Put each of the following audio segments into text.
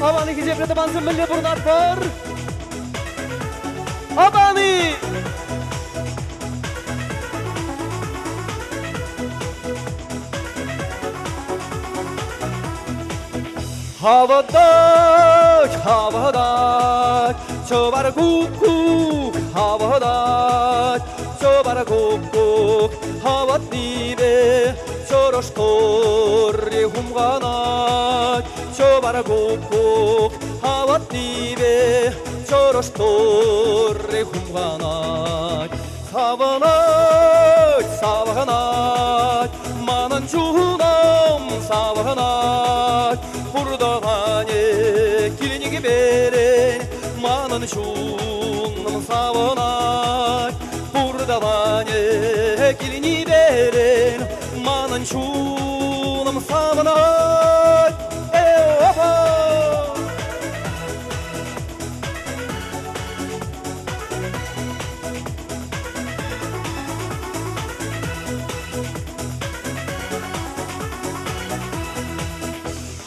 Abani ki cephete bansın milli burdat var. Abani. Havada, havada, çobar kuk, havada, çobar kuk, havat nire, çoroştor humgana, çobar kuk, havat nire, çoroştor humgana, savanat, savanat, manan çunam savanat. Buradağane kilini beren manın şunum savunay. Buradağane kilini beren manın şunum savunay.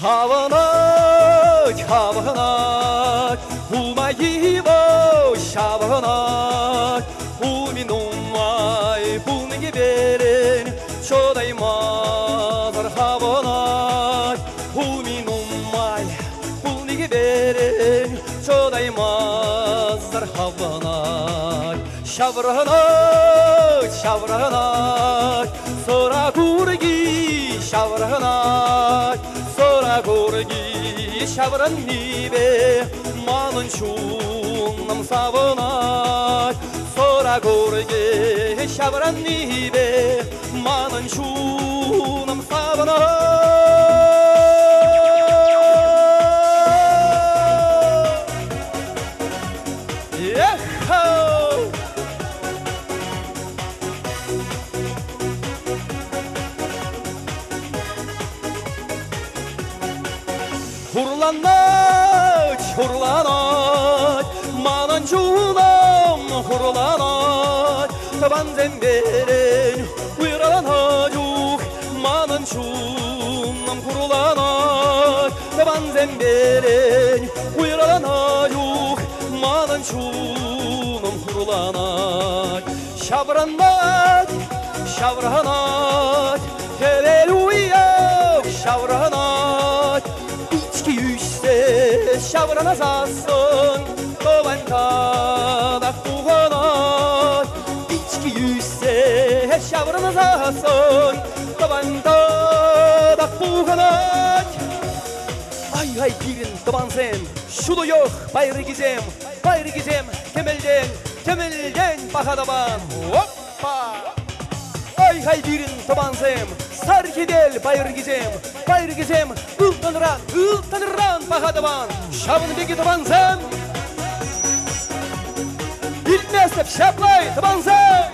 Havanay, havanay, humayivo şavanay, huminumay, bungi beren, çodaymazar havanay, huminumay, bungi beren, çodaymazar havanay, şavranay, şavranay, sora kurgi şavranay. Gorgi şavran nibe manın şunam savunay. Sora gorgi şavran nibe manın şunam savunay. Hurlanay, hurlanay, manan çunam hurlanay. Taban zemberen uyralanay, manan çunam hurlanay. Taban zemberen uyralanay, manan çunam hurlanay. Şavranay, şavranay, haleluya şavranay. Şavrana zasın, kovantada kuvanat. İçki yüzse şavrana zasın, kovantada kuvanat. Ay ay girin tabansem, şulu yok bayrı gizem, kemelden, kemelden bakadaban. Hoppa! Ay hay girin tabansem, sarkidel bayrı gizem, ıltanıran bakadaban. Şavını beki tabansem, bilmezsep şaplay tabansem.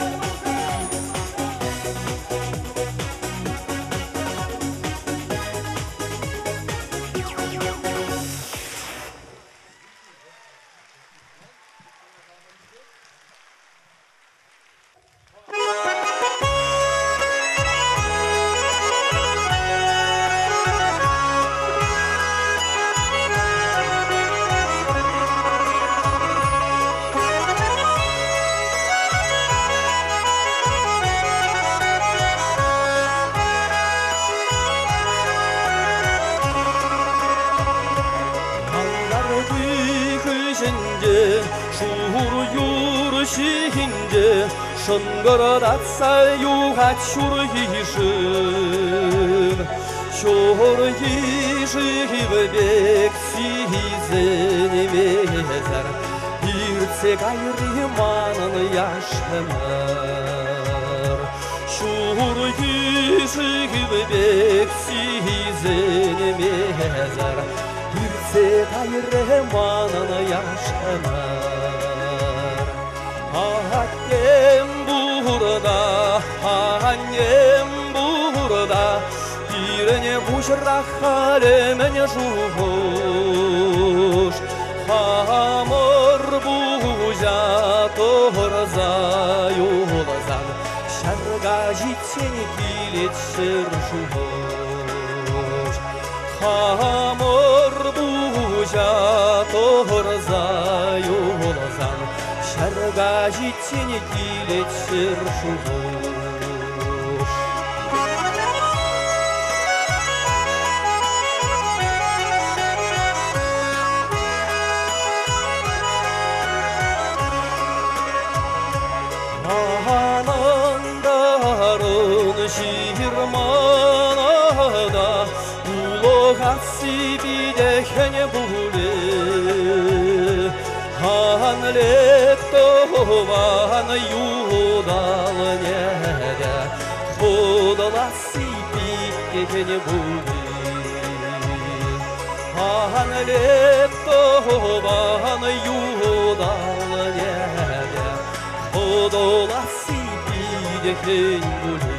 Şıngırdatsa yuhat şurhişim, şurhişim bek sizemezar. Birse gayrı manın yaşamar. Şurhişim bek sizemezar. Birse gayrı manın yaşamar. Annem burada, annem burada. Birine buşrak halemene şuhuş. Hamur buza torza yolazan. Şarga jitsen kiletser şuhuş. Hamur buza бужа торзаю лозан, шарға жетсене келетшір шуғыш. Анандарын жиырманада улыға сибидехен бұлы Анлек тован юдалы неде Құдыла сибидехен бұлы Анлек тован юдалы неде Құдыла сибидехен бұлы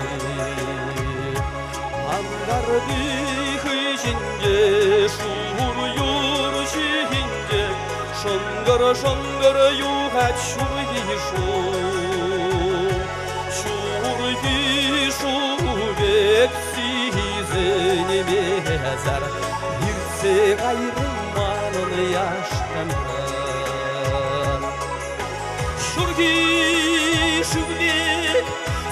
Аңғар бүйхі жінде шуыр юр жінде Шыңғыр юғат шуғы шу Шуғы шу бек сізіне мезар Ирсе ғайрыманын яштамын Шурги шубек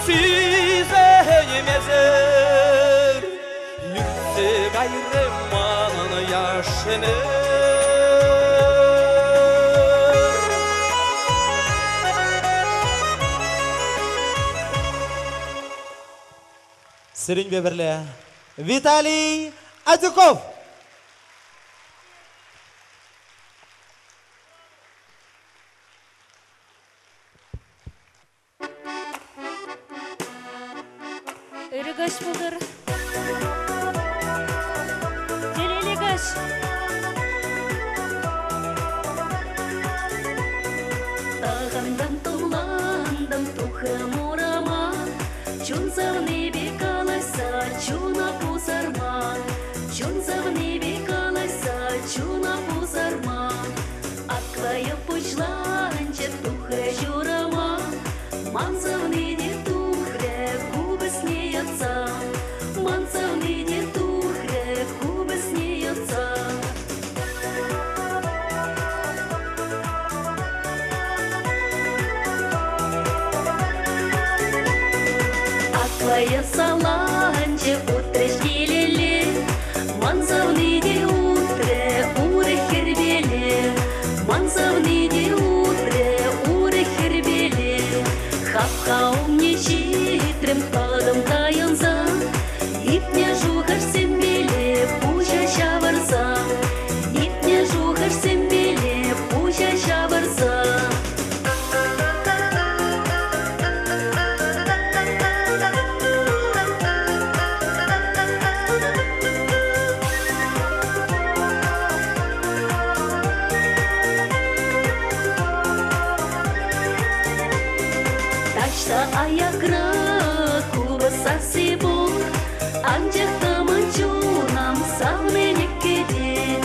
сізіне мезар Ирсе ғайрыманын яштамын Сырын бебірлі Виталий Адюков. Ырыгаш бұлдыр. Телелегаш. Тағандам тұландам тұқым орама Чунца в небе колоса, чуна пусарма Чунца в небе колоса, чуна пусарма Аквая пучланче тухре журама Манцавны не тухре, губы смеются Манцавны не тухре, губы смеются Твоя саланче утрешнелеле, Манзавны де утре, уре хербеле, Манзавны де утре, уре хербеле, Хапка умне читрем падом таянза, Ипне жухаш сембеле, пужа шаварза, Ипне жухаш сембеле, пужа шаварза. Аякра куба сасибур Анжақта манчунам савны некеде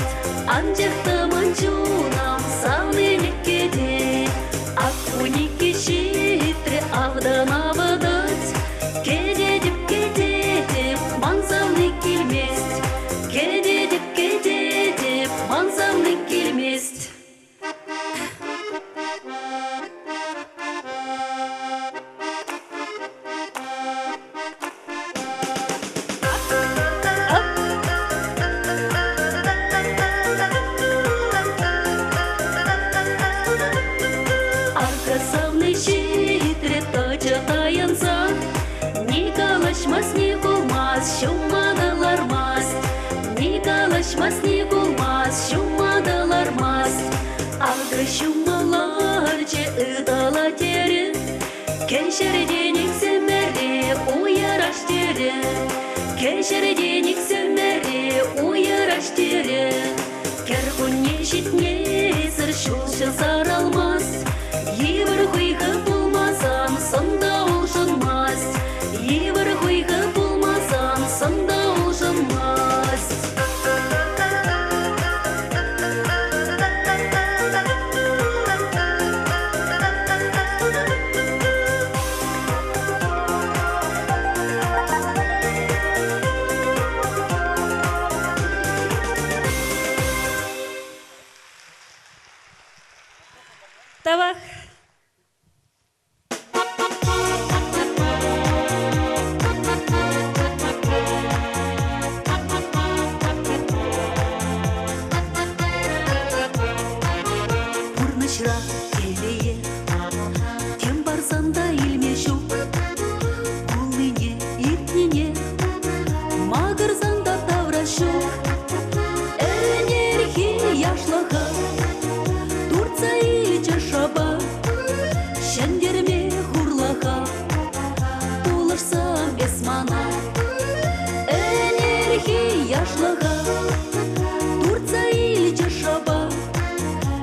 Анжақта манчунам савны некеде Акуники шитре авдан авадать Кедедіп мансавны келмест Кедедіп мансавны келмест Шумаларче ыдала тере, Кешер денег семере, уяраш тере, Кешер денег семере, уяраш тере, Керхунне житне, сыршулшы саралмас, Евір хуйға болмасам, сонда олжынмас, Евір хуйға болмасам, сонда олжынмас. ташлыға, Турца илче шаба,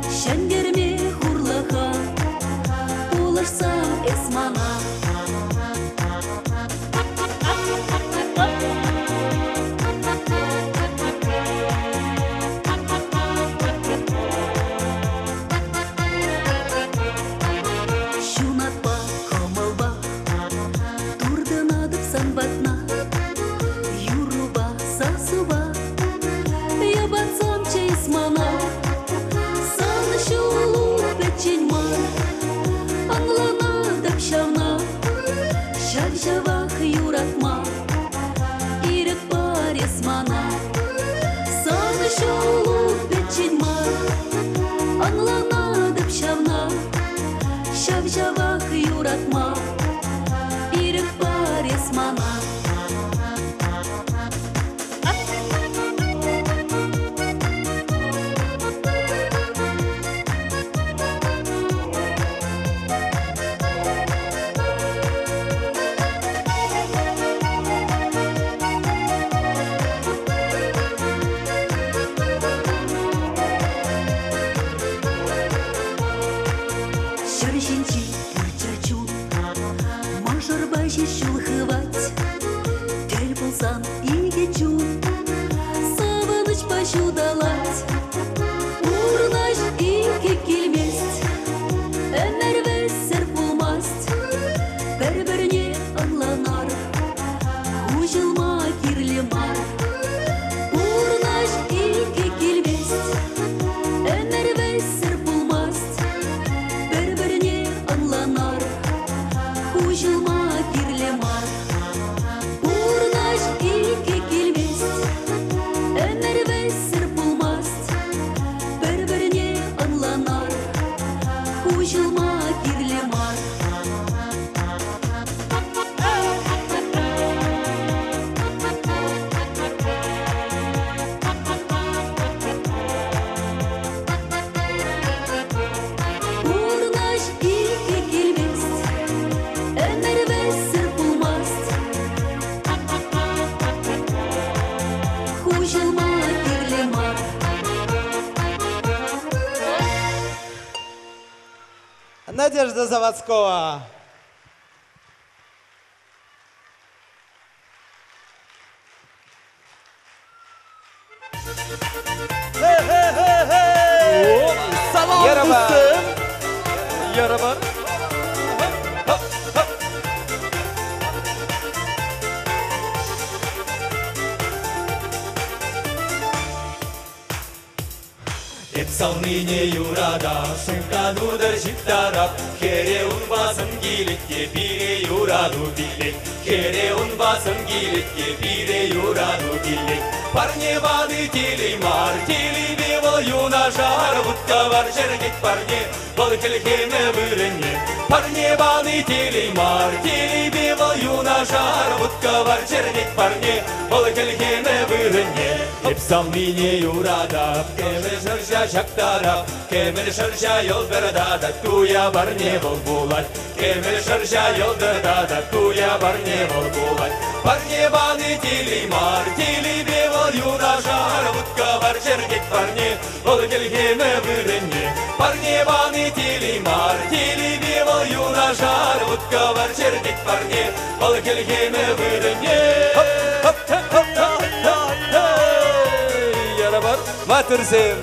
Шәндерме хурлыға, Улышсам эсмана. Шунатпа, комылба, Турдын адып санбатна, Юруба, сасуба, Я батсам чейсмана, Саны шулу печеньма, Анлана дапшавна, Шавшавах юратма, Ирек паресмана, Саны шулу печеньма, Анлана дапшавна, Шавшавах юратма, Ирек паресмана. Шаршинчи пульчачун, Мажор баши шулхывать, Тель булсан игечун, Савыныч башу далать, Урнаш ике келмест, Әмәр вәссер булмаст, Бәр-бәрне аңланар, Хужылма кирлемар, Урнаш ике келмест, Әмәр вәссер булмаст, Бәр-бәрне аңланар, Хужылма кирлемар, Урнаш ике келмест, Әмәр вәссер булмаст, Бәр-бәрне аңланар, Хужылма кирлемар. Урнаш ике келмест, Әмәр вәссер булмаст, Хужылма кирлемар. Надежда Заводского. Salam Yarabar. kızım. Yarabar. Епсалныне юрада, Шынканудар життарап, Хере унбасын килетке, Бире юраду билет. Хере унбасын килетке, Бире юраду билет. Парневаны телеймар, телебе бол юнашар, Будка бар жергет парне, бол келхеме вырыне. Парневаны телеймар, телебе бол юнашар, Будка бар жергет парне, бол келхеме вырыне. Епсалныне юрада, Кемел шырша шактарап, Кемел шырша йолдырда, Туя барне бол булат. Кемел шырша йолдырда, Туя барне бол булат. Парневаны телеймар, телебе бол юнашар, Будка бар жергет парне, бол келхеме вырыне. Парневаны телеймар, телебе бол юнашар, Будка бар жергет парне, бол келхеме вырыне. Yarabar, vatırsın.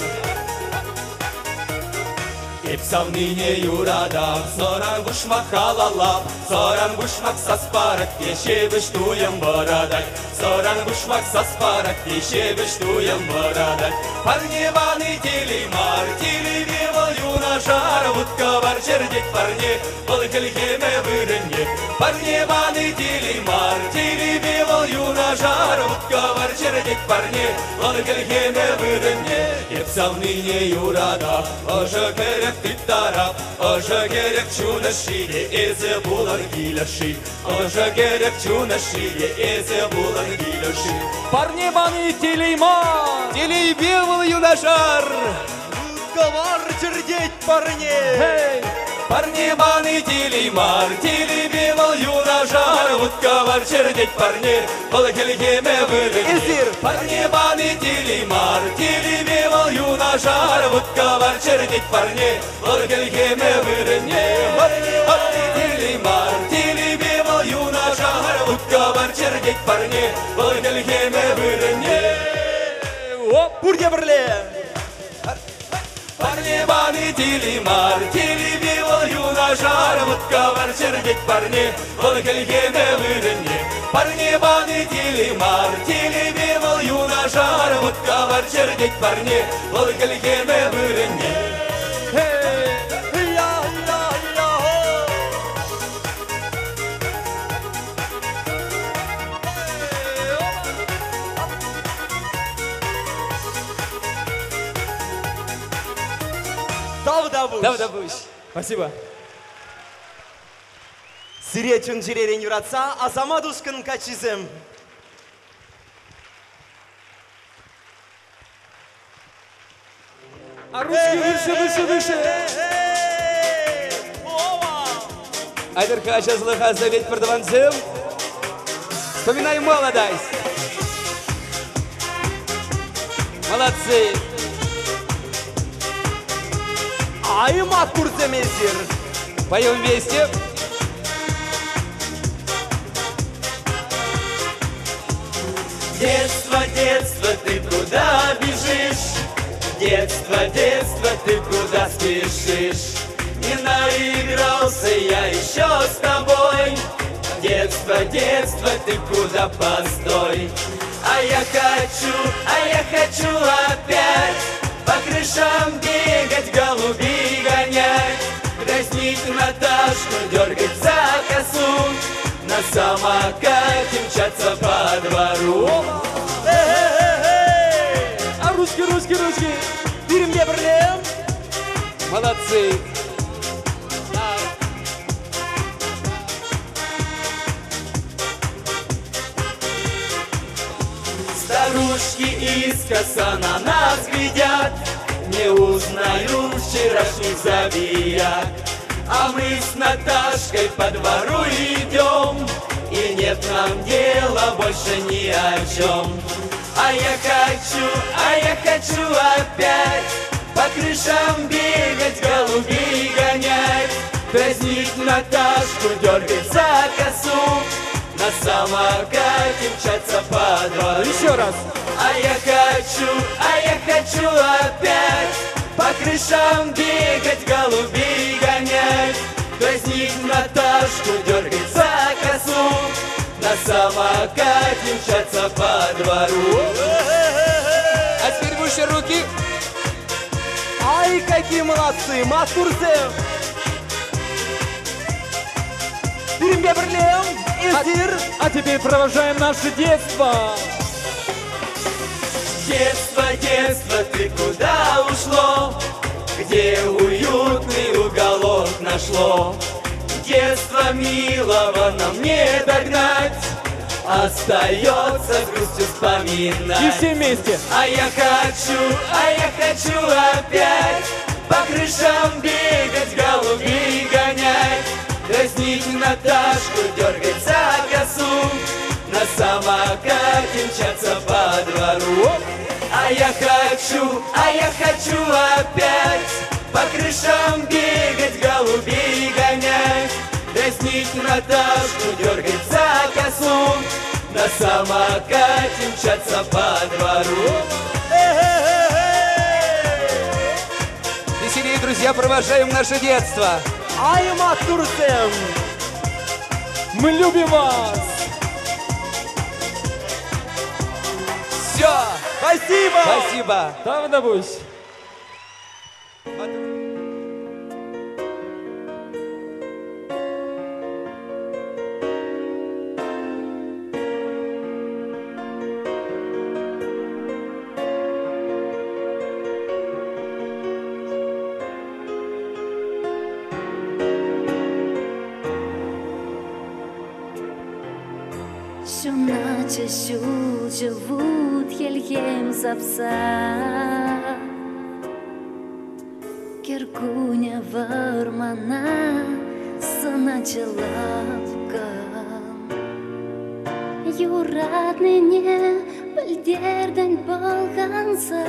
Епсалныне юрада, Соран кушмак халалап, Соран кушмак саспарак, Ешебіш туем борадай. Соран кушмак саспарак, Ешебіш туем борадай. Парневаны телеймар, телебе бол юнашар, Будка бар жергет парне, бол келхеме вырыне. Парневаны телеймар, телебе бол юнашар, Будка бар жергет парне, бол келхеме вырыне. Епсалныне юрада, Ожа керек титтарап, Ожа керек чунашиге, Эзе булар гилаши. Ожа керек чунашиге, Эзе булар гилаши. Парневаны телеймар, телебе бол юнашар, Будка бар жергет парне, Парни баны телемар, телебевал юношар, утка варчердеть парни, балакельгеме вырыгни. Парни баны телемар, телебевал юношар, утка варчердеть парни, балакельгеме вырыгни. Парни телемар, телебевал юношар, утка варчердеть парни, балакельгеме вырыгни. Бурге бірле. Парни баны телемар, телебевал юношар, утка варчердеть парни, балакельгеме вырыгни. Парни баны телемар, телебевал юношар, утка варчердеть парни, балакельгеме вырыгни. Давдабуш. Спасибо. Сиречун жиререн юратса, азамадушкин качизем. А русский выше. Айдырка жазлыға завет продаванцем. Вспоминай молодость. Молодцы. Аймат курсемесир. Поем вместе. Детство, детство, ты куда бежишь? Детство, детство, ты куда спешишь? Не наигрался я еще с тобой. Детство, детство, ты куда постой? А я хочу опять по крышам бегать, голубей гонять, дразнить Наташку, дергать за косу, на самокате мчаться по двору. А русский. Биримге бірлем. Молодцы. Старушки искоса на нас глядят, не узнаю вчерашних забияк. А мы с Наташкой по двору идем, и нет нам дела больше ни о чем. А я хочу опять по крышам бегать, голубей гонять, дразнить Наташку, дергать за косу, на самокате мчаться по двору. Еще раз. А я хочу опять по крышам бегать, голубей гонять, дразнить Наташку, дергать за косу, на самокате мчаться по двору. А теперь выше руки. Ай, какие молодцы, Маскурсем. Биримге бірлем. А теперь провожаем наше детство. Детство, детство, ты куда ушло? Где уютный уголок нашло? Детство милого нам не догнать, остается грустью вспоминать. И все вместе. А я хочу опять по крышам бегать, голубей гонять, дразнить Наташку, дергать за косу, на самокате мчаться по двору. А я хочу опять по крышам бегать, голубей гонять, дразнить Наташку, дергать за косу, на самокате мчаться по двору. Веселее, друзья, провожаем наше детство. Аймат Турсем. Мы любим вас. Все. Спасибо. Спасибо. Давдабуш. Живут елхем запса, Киркуня вармана саначалапкан. Юратныне білдердің болғанса,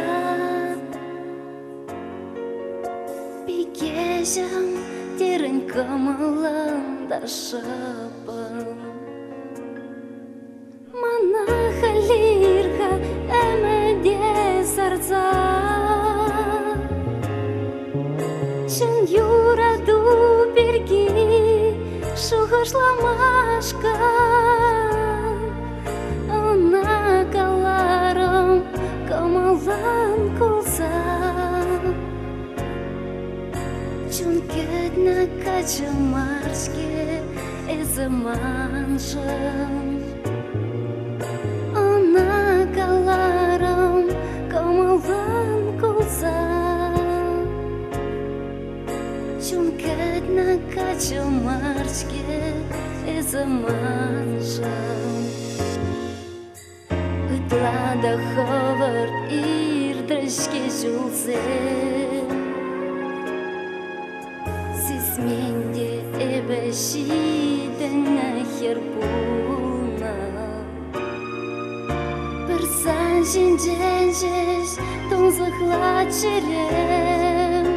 бекежім терін кымылында шапын. Мана халирға әмәде сарца, чын юраду бірге шуғышламашқан. Ана қаларым камалан кулса, чын кетна качымарске эзыманшын. Ана қаларым камалан кулса, чункетна качымарске эзыманшын. Ытлада ховард ирдрышке жулсен, сіз менде эбешиден ахер пулна. Бір сан жен-жен-жеш тонзықла черем,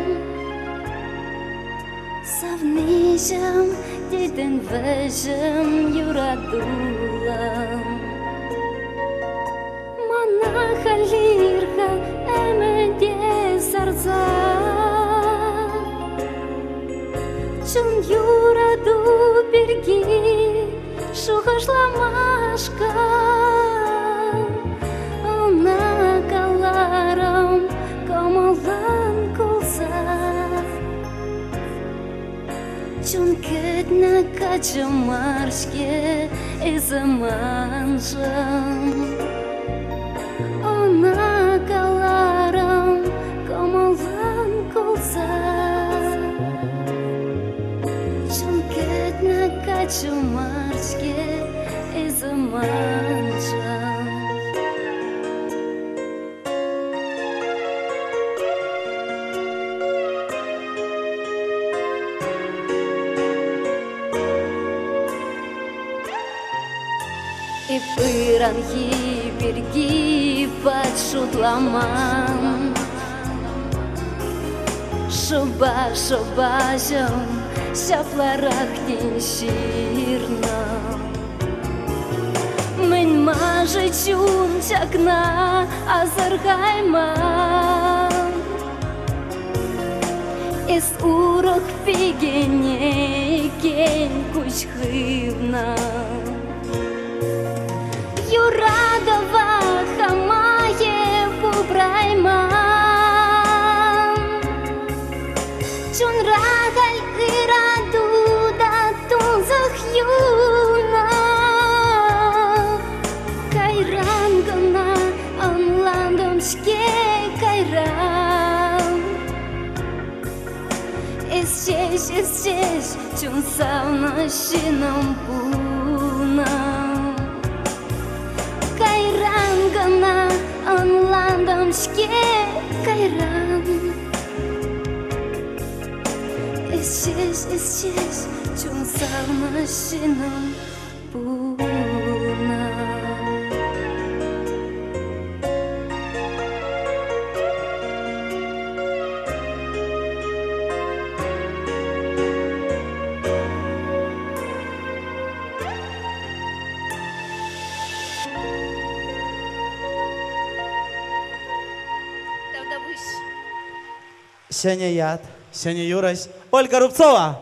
savnijam deden vejam yuradulam. Mana halirga emede sarza, çın yuradu birgi şuğaşlamashkan. Ona kalaram kamalan kulsa, çun ketna kaçımarşke ezamanşam. Ona kalaram kamalan kulsa, çun ketna kaçımarşke ezamanşam. И пыранхи берги подшутламан, шоба-шобажым шапларах тенширна. Мен мажы чун чакна азыргайман, эс урок пегене кен кучхывна. Юрадова хамае пубрайман, чун рагаль ираду да тунзах юна. Кайран гына анландым шке кайран. Эс-чеш, чун савна шинам пуна. Kayran gana anlandım şke kayran. Eşeş, çun savmaşınım buna. Сеня Яд, Сеня Юрась, Ольга Рубцова.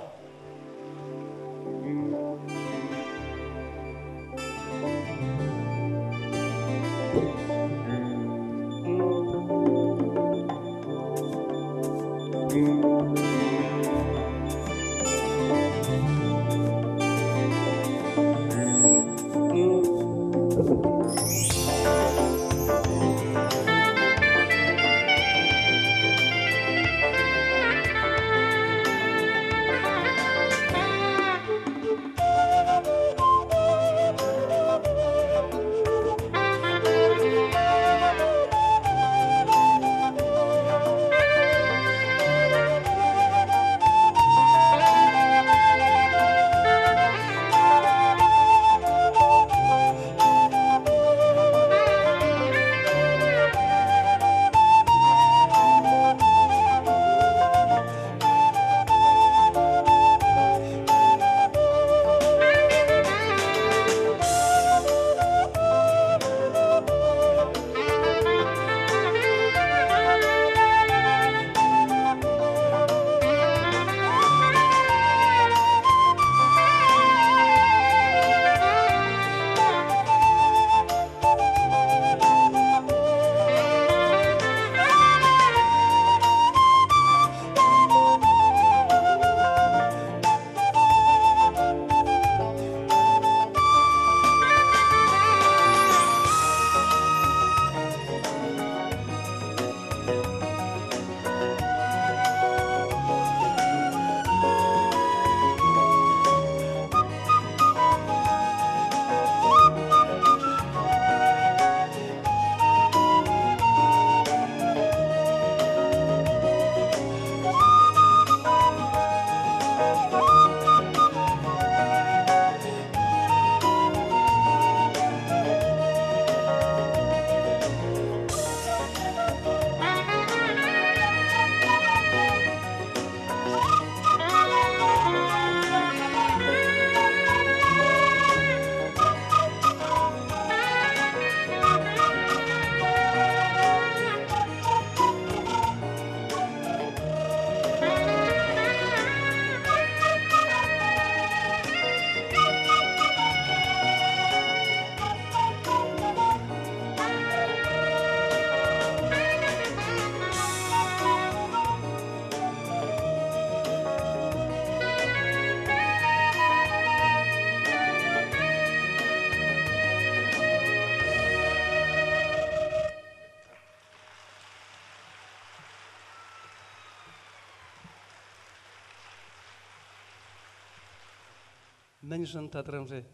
Меншін татырым жай.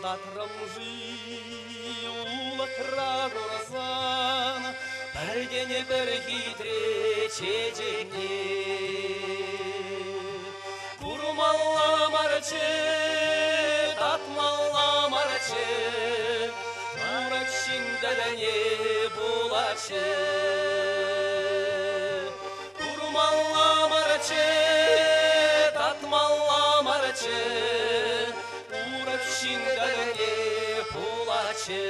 Татрамжи улатра горзан, Пәрдене бір хитре чечекне. Курмалла марчы, татмалла марчы, Муракшин дәләне булачы. Курмалла марчы, татмалла марчы, Шиндәләне пулачы.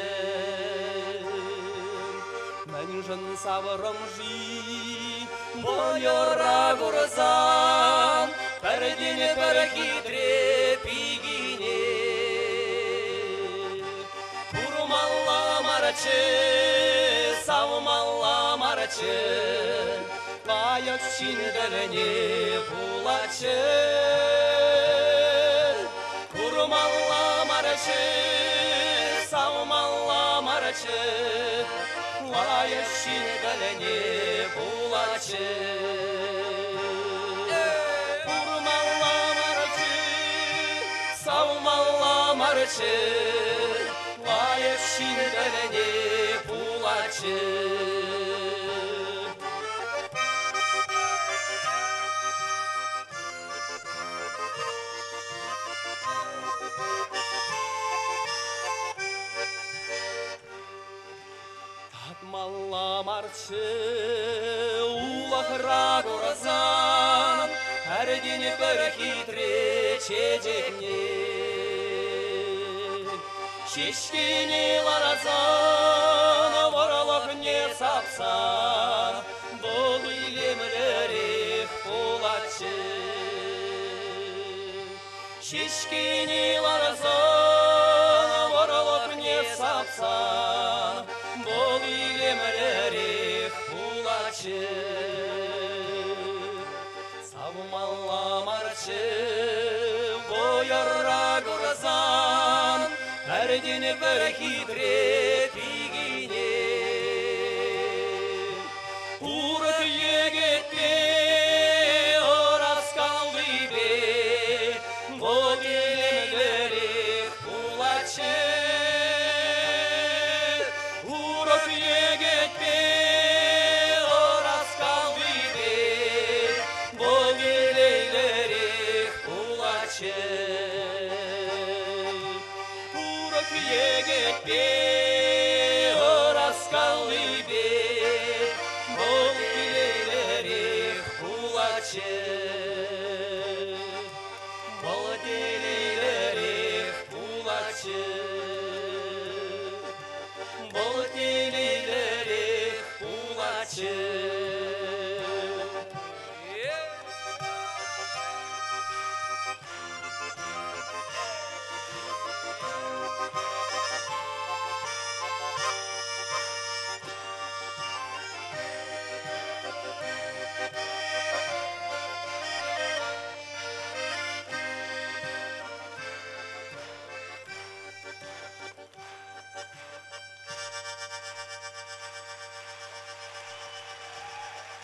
Мәнжін савырым жи, бойора ғұрзан, Пәрдене бір хитре пигине. Курмалла марчы, савмалла марчы, Лайық шиндәләне пулачы. Kurmalla marşı, savmalla marşı, Layışın galeni bulaçı. Kurmalla marşı, savmalla marşı, Layışın galeni bulaçı. Tatmalla marşı, ulakra gorazan, Pərdini bir hitre çecekne. Şeşkini larazan, Varalak ne sapsan, Dolu ilimleri bulaçı. Şeşkini larazan, Varalak ne sapsan, Bol ilimleri bulaçı. Savmalla marşı, boyarra gorazan, Pərdini bir hitre pigine. Uruk yegette, oras kaldı be, Bol ilimleri bulaçı. Uruk yegette, oras kaldı be, Bol ilimleri bulaçı. Uruk yegette, oras kaldı be, Bol ilimleri bulaçı. Bol ilimleri bulaçı. Bol ilimleri bulaçı.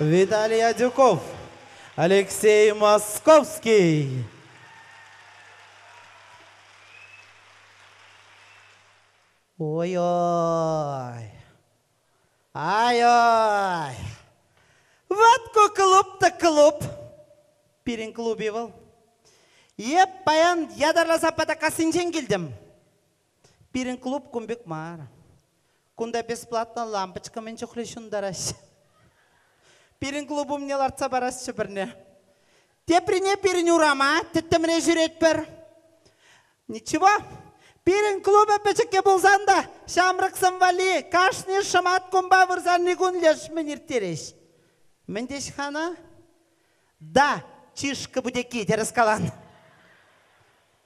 Виталий Адюков, Алексей Московский. Ой-ой. Ай-ой. Вот клуб-то клуб. Пирин клубе был. Еп, баян, ядарлы сапата касынчен келдім. Пирин клуб кумбек мара. Кунда бесплатно лампочкамен чухлешундараш. Пирин клубым не ларца барас чебірне. Теприне пирин урама, теттеміне жүрет бір. Ничего, пирин клубы печеке болзанда, шамрық сымвали, кашни шамат кумба вырзан негун леш менер тереш. Мендеш хана? Да, Чишка будеки терес калан.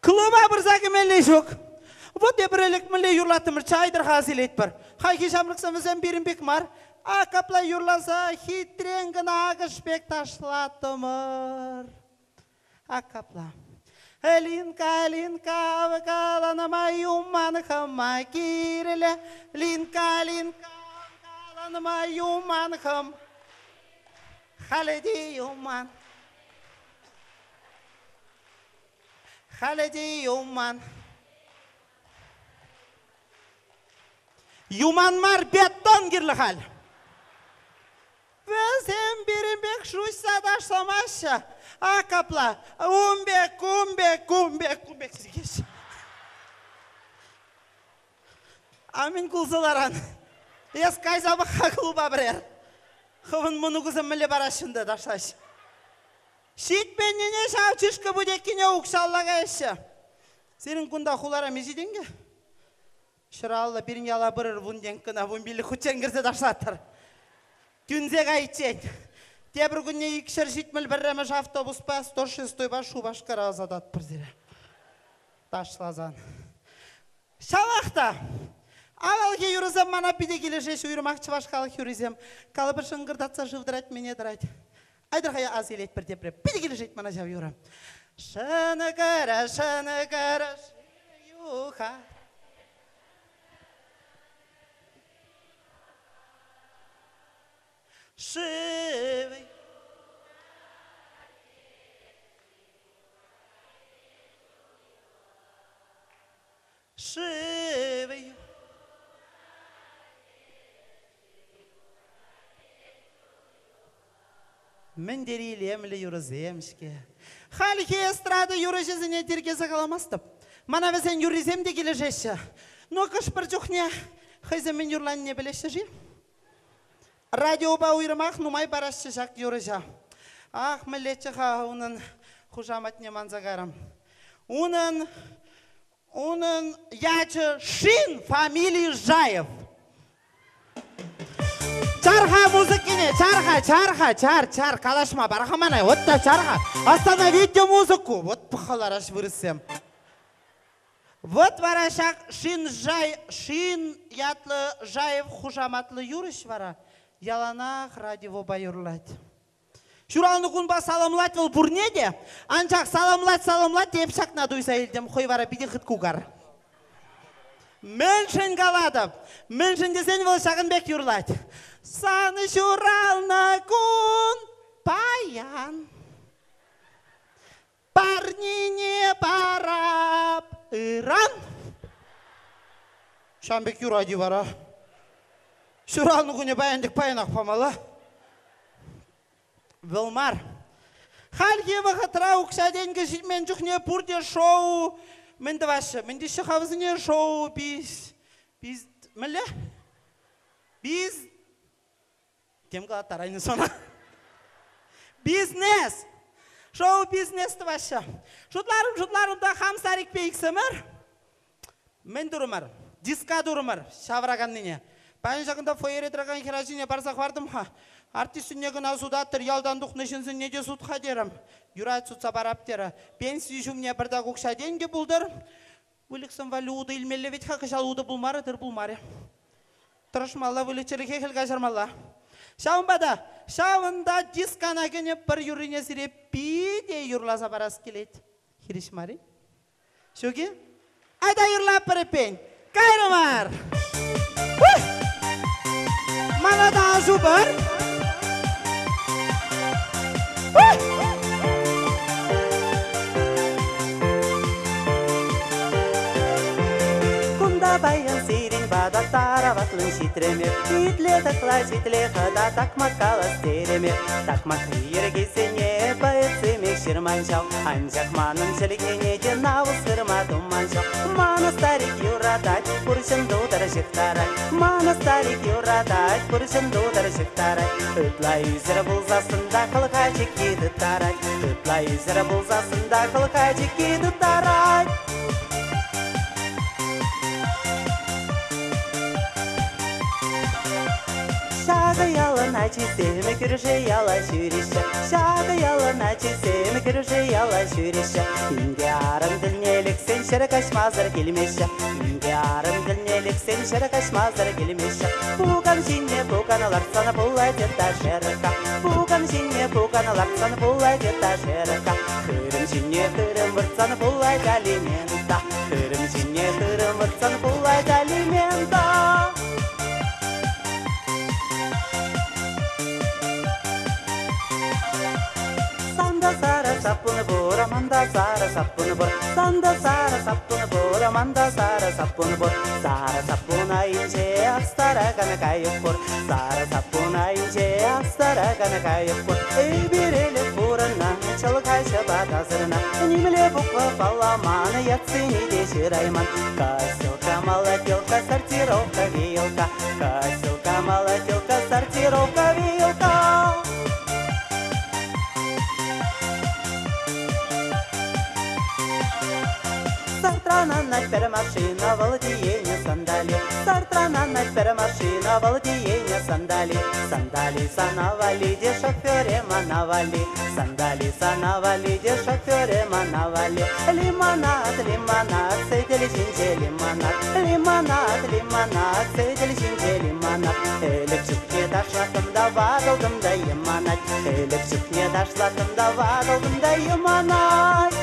Клуба бұрзаки мәлі жоқ. Вот я бірелік мәлі юрлатымыр, чайдыр хазил етпір. Хайки жамрықсамызен берінбек мар. Акапла юрласа хитренген ағышбек ташлатымыр. Акапла. Линка, линка, вакаланыма юманхыма киреле. Линка, линка, вакаланыма юманхым. Халеди юман. Халеди юман. Юман мар беттон кирлі хал. Везем берембек шуйса дашламаша. Акапла, умбек, умбек, умбек, умбек сиргеш. Амин кулзаларан. Ес кайзабы хақлуба бірер. Хывын мұны күзім мүлі барашынды дашлаш. Шитменнене шау чышқы будеккене ұқшаллаға еші. Сенің күнда құлара межеденге? Шыралла бірін яла бірір вунден кына вумбилі құтчен кірсе дашлаттыр. Түнзек айтчен. Тебір күнне екшір житміл бірремеш автобус па 106 ба шубашқара азадат бірдері. Ташлазан. Шалақта. Авалге юрызам мана пиде келешеш үйірмақчы башқалық юрызам. Калы бір шыңғырдатса жывдырат мене дырайт. Айдырғая аз елет бір депре. Пиде келешет мана жав юрам. Шыны кара, юха. Шивый. Шивый. Мен дерилемлі юрыземшке. Халхи эстрады юрыжызыне дергезі қаламастып. Мана везен юрызем де кележеші. Но кыш бір жүхне хайземен юрлан не білеші жи? Радиоба уйрымақ нумай барашы жақ юрыжа. Ах, мілетші ға унын хужаматне манзагарам. Унын ячы Шин фамилии Жаев. Чарха музыкине, чар, калашма, барахаманай, вот та чарха. Остановите музыку, вот пахалараш вырысем. Вот варашак Шин ятлы Жаев хужаматлы юрыш вара. Яланах радио байырлать. Шуралны күнба саламлать вол бурнеде, анчак саламлать, тепшак надуйса елдем, хой вара биде хыт кугар. Меншен галадып, меншен десен вол шағынбек юрлать. Саны шуралны күн паян. Парнине барап ыран. Шамбек юради вара. Шуралны күне баяндық паянақ памала. Вилмар. Халге вақытра ұқшаденгі мен жүхне пұрде шоу. Менді вашы, менді шықавызыне шоу біз, мүлі? Біз, кем қалат тарайны сона? Бизнес. Шоу бизнесті вашы. Жұтларымда хамсарик пейксімір. Мен дұрымар, диска дұрымар, шавыраған нене. Пәйін жақында фойер етіраған херажине барсақ бардым ха. Артистінеген азудаттыр, ялдандық нышынсын неде сұтқа дерім. Юрат сұтса барап дері. Пенсии жүмне бірдақ ұқша денге бұлдыр. Выліксін валюды илмелі вет хақы жалуды бұлмары дыр бұлмары. Тұрышмалла вылікчілі кекіл қажармалла. Шауынбада, шауында дискана кене бір юрине сире пиде юрласа барас келет. Хиришмари? Шоки? Айда юрлап бір пен. Кайрымар! Мана да жубар! Кунда баян сирин бада тараватлын шитремек. Итле такла шитле хада такмакала стеремек. Такмак ергесене байцемек ширманшау. Анжак манын шелгене де навыз кырма туманшау. Мана старик юрадать, пуршын дудар жықтарай. Мана старик юрадать, пуршын дудар жықтарай. Ütla üzere bulzasında kılka çekidi taray. Ütla üzere bulzasında kılka çekidi taray. Şağı yalın начисем, кирже яла шүриша. Шага яла начисем, кирже яла шүриша. Индиарым ділнеліксен шырқашмазыр келмеші. Индиарым ділнеліксен шырқашмазыр келмеші. Пугам жинне пуганалар саны бұлайды да жырқа. Пугам жинне пуганалар саны бұлайды да жырқа. Хырым жинне хырым вұртсаны бұлайды алимента. Хырым жинне хырым вұртсаны бұлайды алимента. Sara sapunu bor, amanda Sara sapunu bor. Sanda Sara sapunu bor, amanda Sara sapunu bor. Sara sapuna ince astara kana kayıp bor. Sara sapuna ince astara kana kayıp bor. Ey birele buruna çalkaysa batazırına. Nimle bukla palamana yatsini de şirayman. Kasilka молотилка, сортировка вилка. Kasilka молотилка, сортировка вилка. Сартрана машина, владеяние сандали. Сартрана машина, владеяние сандали. Сандали санавали, де шофёре манавали. Сандали санавали, де шофёре манавали. Лимонад, лимонад, сидели шинче лимонад. Лимонад, лимонад, сидели шинче лимонад. Электрикке ташлатым да вадылдым да еманат. Электрикке ташлатым да вадылдым да еманат.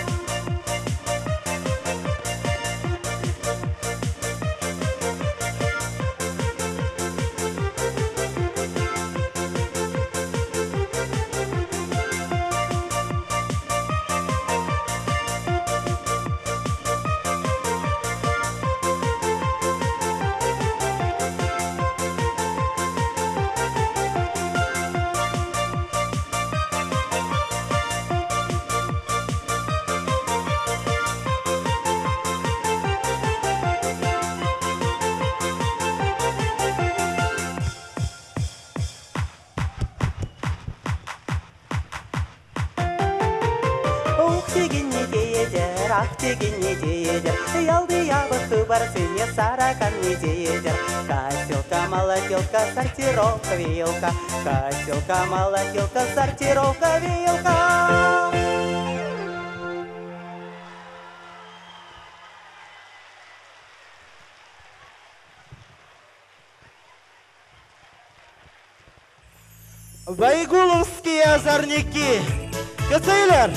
Ах деген не дейдер, ялды ябы бар сыне саракан не дейдер. Каселка, молотилка, сортировка вилка. Каселка, молотилка, сортировка вилка. Байгуловские озорники, кацейлер!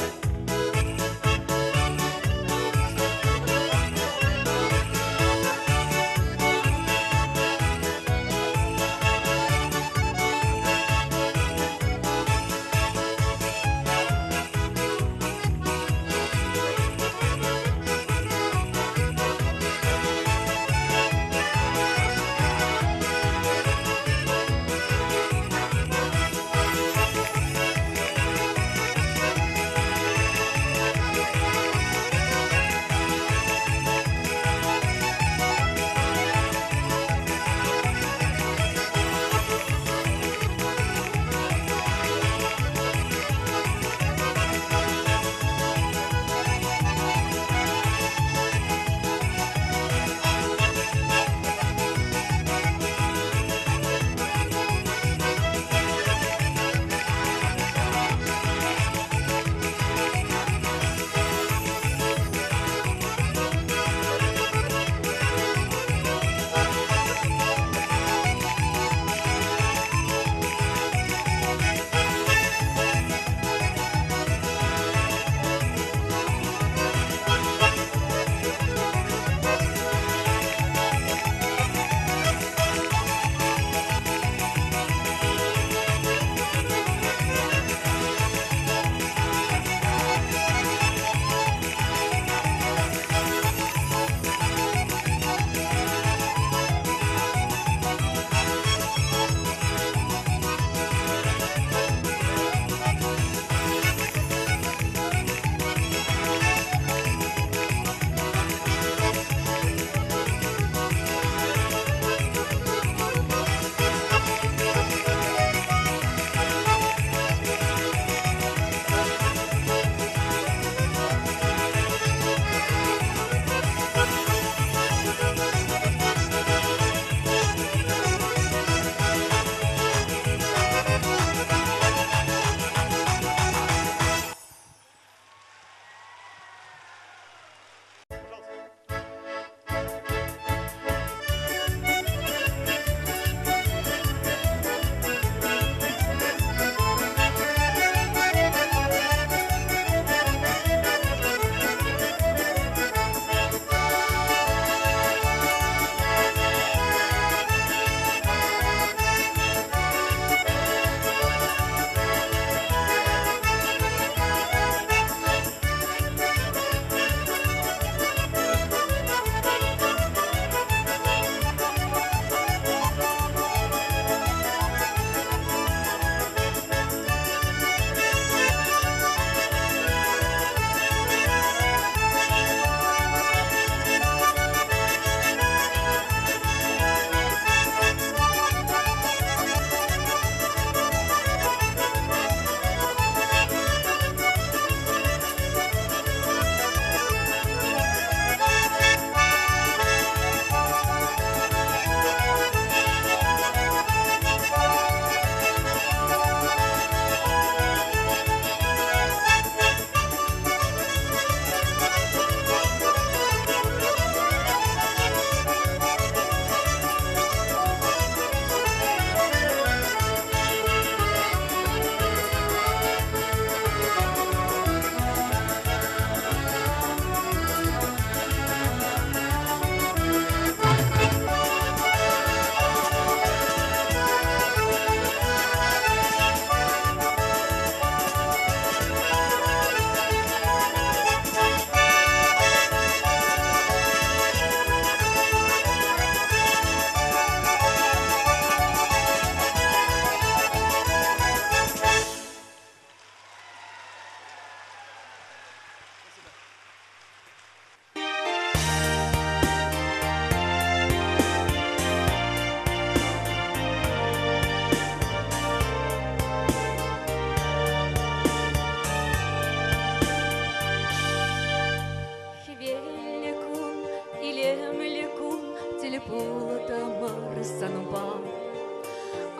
Пулатамар санба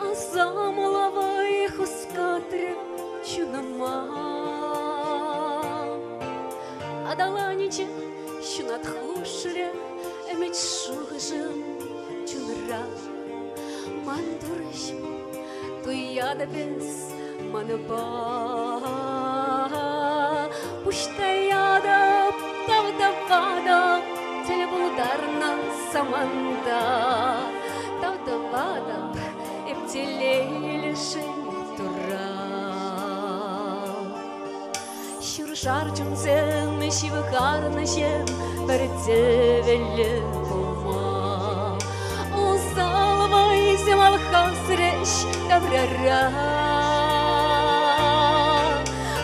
Азамалавай хускатре чунама Адаланиче шунат хушре Эмет шухажым чунра Мандурыш туяда без манаба Пуштаяда тавдавада Телебударна саманда Тавдавада Эптелелешин тура Şurşarcımsın şivi karnışım Berdeveli bulma Uzalvay zemal hasreş Davrara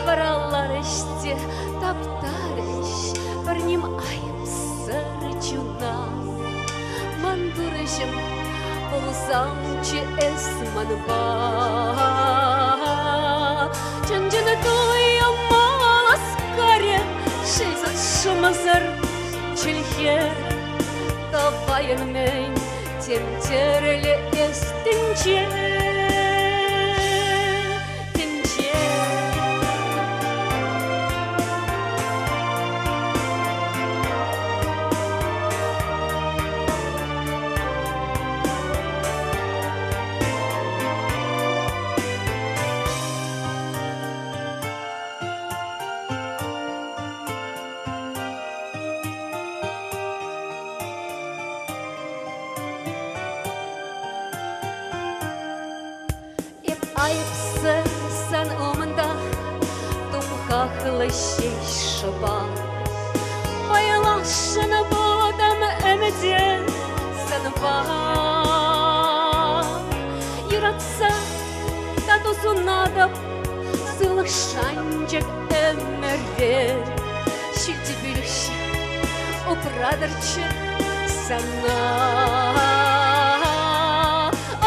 Varallar işte taptarış Varnim ayım sarıcuna Mandurışım Olsam-çı esmanba Çancını duyama Аскаре, шейзат шумазар, чельхер, давайын мен, темтерлі естінче, тінче. Ayıpsın sen omunda Dumkaklı şişba Bayılaşını budam ömüdün Sen var Yuratsa Tatosuna da Sılışancak ömürler Şilti bülüşü Upradırçı sana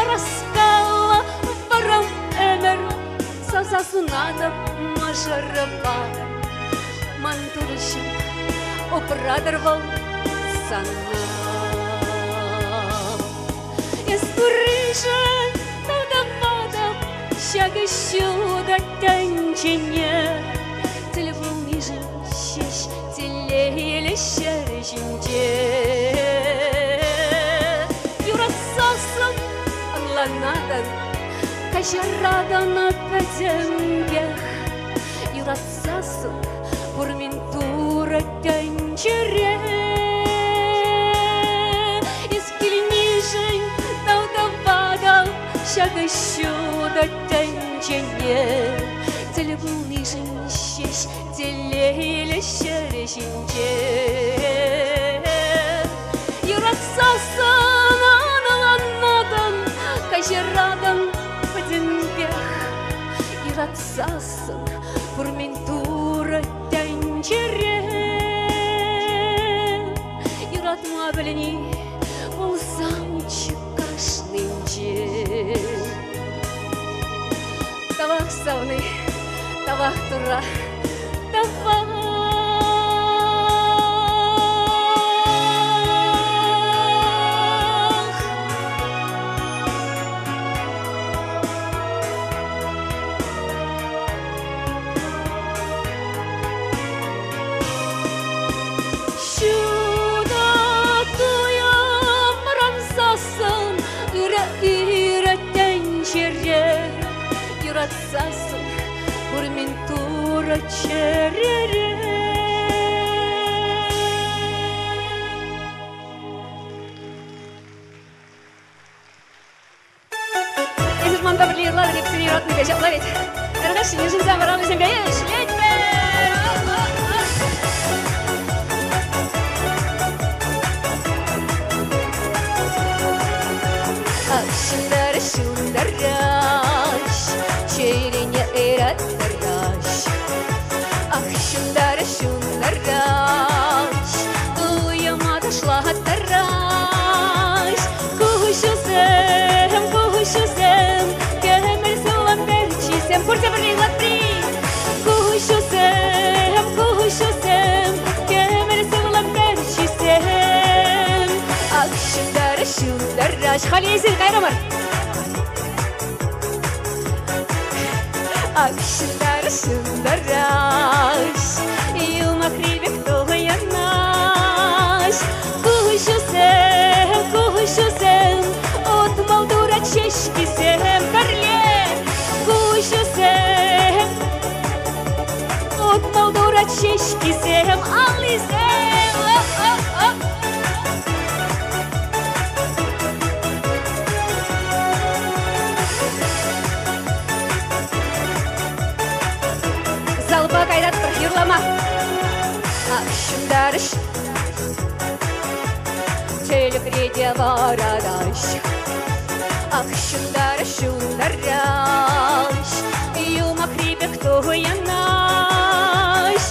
Раскала вором эмер Сазасунада мажарова Мантурышым опродорвал сана Эскурыжен тавдавада Шагышу да тәнчене Телефонижен шеш Телейлі шәржінде Юрасасым Анланадан Кашарадан öpedembeh Юрасасым Пурментура тәнчере Ескілнижен Тавдавада Шагышу да тәнчене Телефонижен шеш Телейлі шәржінде Юрасасым Анланадан Кашарадан öpedembeh Юрасасым Пурментура тәнчере Юратма біліне Болсам-чы кашнынче Тавақ сауны, тавақ тура, тавақ Юрасасым Пурментура черере Этот манда влияла, как все невероятно гачат ловить Эргаши, не жизнь, ворон, земля, шлетьме Шындары, шындараш Çeyreğine eratlarаш Ах, şundara şundaraş Duyamadı şlahataraş Kuşuzem Kömür sulam berçisem Kursa birliğla pri Kuşuzem Kömür sulam berçisem Ах, şundara Аш халесин кайрамар. Акшындар шындараш, юма крибек тоғаянаш. Кушусен, от молдура чешкисем карле. Кушусен, от молдура чешкисем алисем. Залба кайдат бір юрлама. Акшындарыш, телегреде варадаш. Акшындарыш, шундараш, юма крибек тоғаянаш.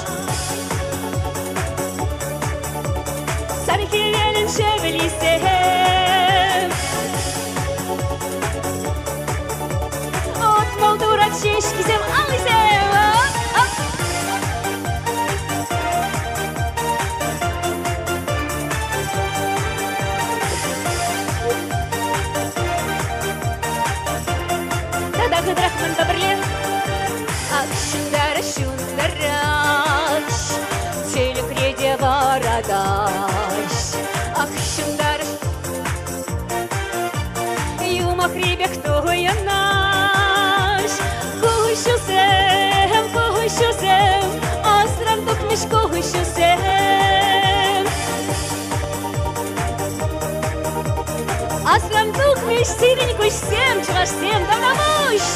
Саркелелін шевелисем, от молдура чешкисем алисем. Гыдрахман добрле, акшындараш, шундараш, телегреде варадаш. Акшындараш, юма крибек тоғаянаш. Кушусем, асрам тукмеш кушусем. Асрам тукмеш сирень кушсем, чығашсем, давнамуш.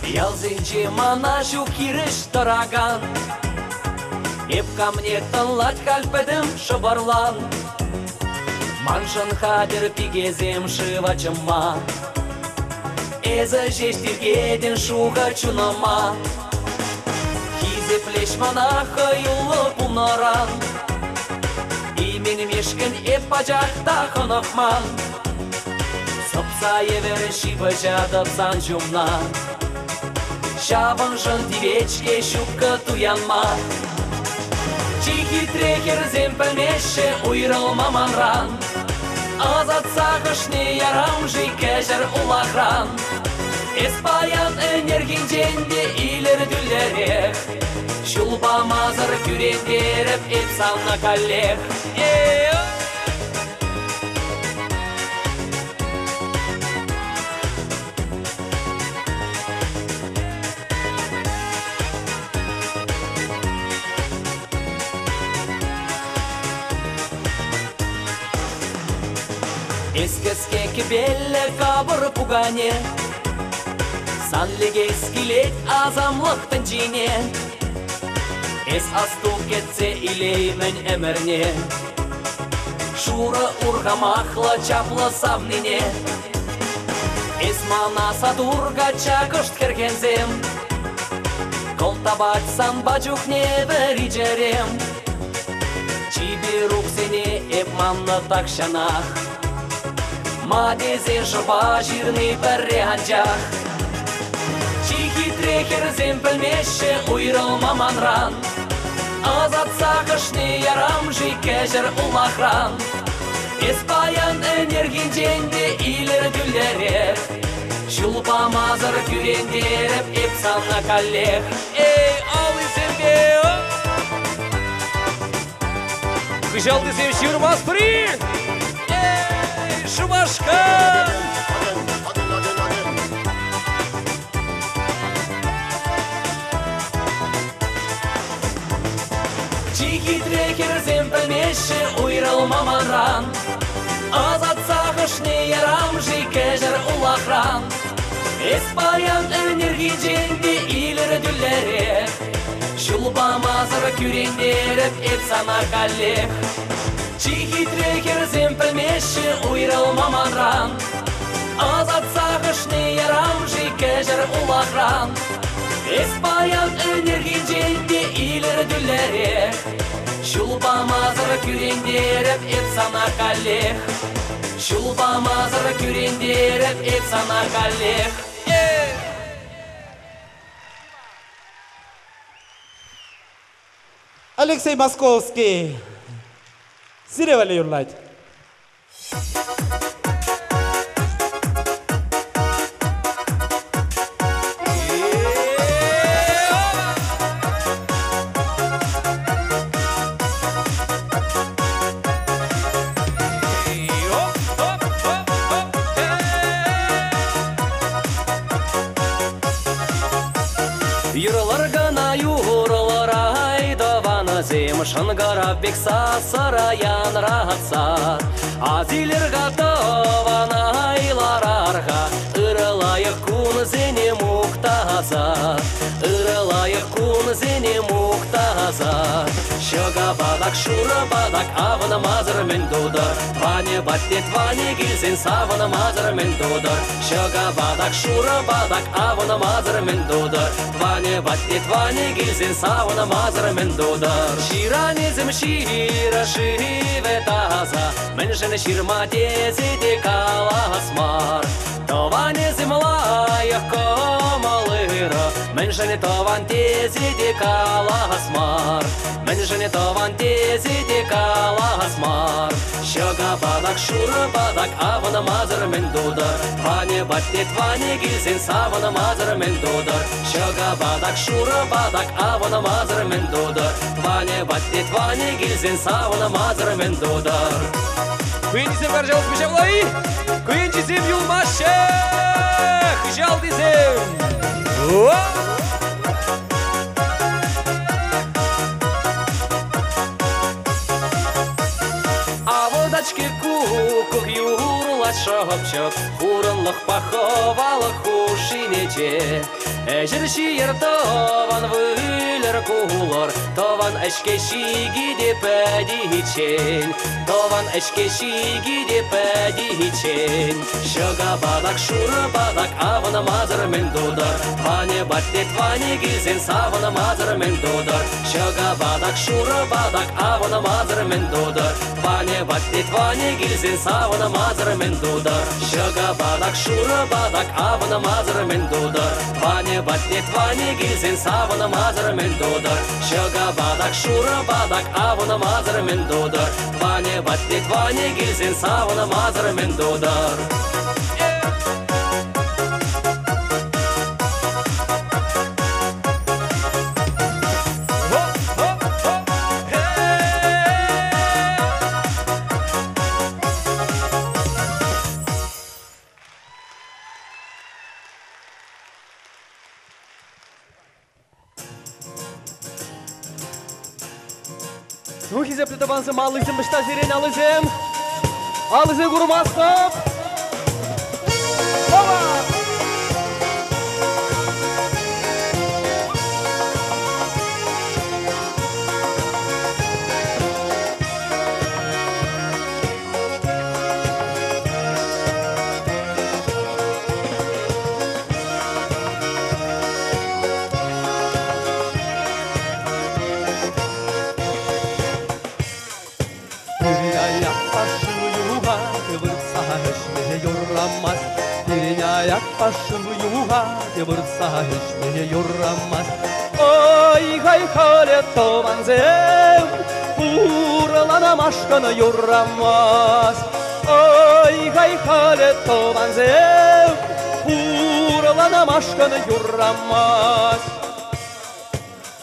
Ялзинчи манашу кириш тараган, еп камне тынлат кальпедым шыбарлан. Маншын хадер пигезем шывачыма, эзі жештиргеден шуға чунама. Хизе плеш манаха юлы пунаран, имен мешкін еп пачақта хынықман. Сыпса евер шибы жадып сан жумна, Шабын жын тивечке шупка туянма. Чихи трехер земпелмеше уйрылма манран, Азат сақышне ярам жи кәжір улахран. Эспаян энергинженде илер дүллерек, Шулба мазыр күрендеріп эпсанна каллех. Эскеске кебелле кабыр пугане, Санлеге скилет азамлықтың жине. Эс асту кетсе илеймен әмірне, Шуры урғамақлы чаплы савнине. Эс мана садурга чакышт кергензем, Колтабат сан бачухне вериджерем. Чиби руксене эпманны такшанах, Мадезе жыба жирный пәрреғанжақ. Чихи трехер земпілмеші уйрылма манран, Азат сақышны ярам жи кәжір улахран. Эспаян энергинженде илер дүллерек, Шулпа мазыр күрендеріп эпсанна каллех. Эй, алы зембе! Кыжалды зем шырмас при! Шубашка! Чихи трекер земпельмеші уйрылмаманран. Азат сағышны ярам жикежер улахран. Эспаян энерги женде илер дүллері. Шулбамазыр күрендеріп etsана каллех. Чихи трекер земпельмеші уйрылмаманран. Азат сағышны ярам жикежер улахран. Эспаян энерги женде илер дүллері. Шулбамазыр күрендеріп etsана каллех. Шулбамазыр күрендеріп etsана каллех. Алексей Московский. Сиревали юрлать. Шангарап бекса сараян раhatsa Азилер готова айларарға Ырылайық күн зене мұқтаза Ырылайық күн зене мұқтаза Шыға бадак, шура бадак, авына мазыр мен дудар Ване баттет, ване гилзен, савына мазыр мен дудар Шыға бадак, шура бадак, авына мазыр мен дудар Ване баттет, ване гилзен, савына мазыр мен дудар Ширанезім шира шиве таза Мен жын ширма тезеде каласмар Тованезім лайық комалыра Мен жын тован тезеде каласмар Мен жын тован тезеде каласмар Шыға бадак, шура бадак, авына мазыр мен дудар Ване баттет, ване гилзен, савына мазыр мен дудар Шыға бадак, шура бадак, авына мазыр мен дудар Ване баттет, ване гилзен, савына мазыр мен дудар Күйінчізем қаржауыз бішавлай, күйінчізем юлмашы, хыжал дезем. Аводачки кукук юрлать шопчок, Хурынлық паховалық хушинече. Әжір шиер тован вүлір кулор, Тован әшке шигиде пәдичен, Тован әшке шигиде пәдичен. Шыға бадак, шуры бадак, авына мазыр мен дудар, Ване баттет, ване гилзен, савына мазыр мен дудар. Шыға бадак, шуры бадак, авына мазыр мен дудар, Ване баттет, ване гилзен, савына мазыр мен дудар. Шыға бадак, шуры бадак, авына мазыр мен дудар, Ване баттет, ване гилзен, савына мазыр мен дудар. Шыға бадак, шуры бадак, авына мазыр мен дудар, Ване баттет, ване гилзен, савына мазыр мен дудар. Рухизе плетованзым алызым, бішта зерен алызым. Алызы құрмастып. Оба! Ayak başım yuha vursa hiçbir yoramaz. Oy hay halet tovanzem, Vurlanam aşkını yoramaz. Oy hay halet tovanzem, Vurlanam aşkını yoramaz.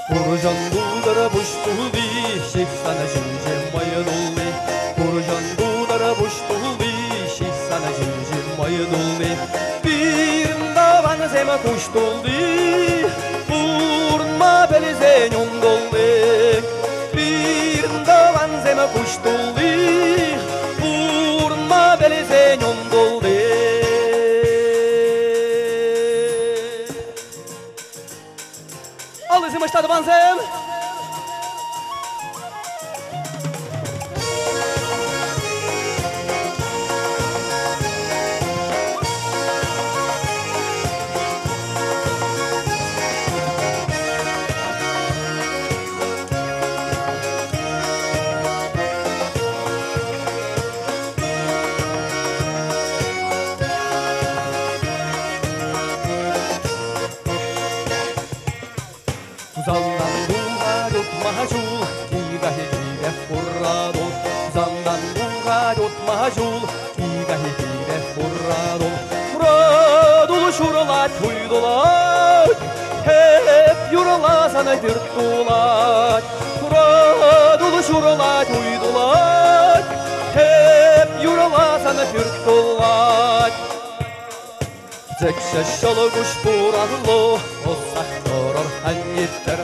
Burcan buldara buştuldi, Şifsana cimcim mayınuldi. Burcan buldara buştuldi, Şifsana cimcim mayınuldi. Zema kuştuldi, vurma belize yondoldi. пуштулы, урма белезен ондулды. All is estado Vanzem. Zandan bunga mahjul, tiga hidire furrado. Zandan bunga mahjul, tiga hidire furrado. Furradulu şuralar tuydular, hep yuralar sana dürttular. Furradulu şuralar tuydular, hep yuralar sana dürttular. Tekşeşalı kuş burallı, o saktorur hanyipter.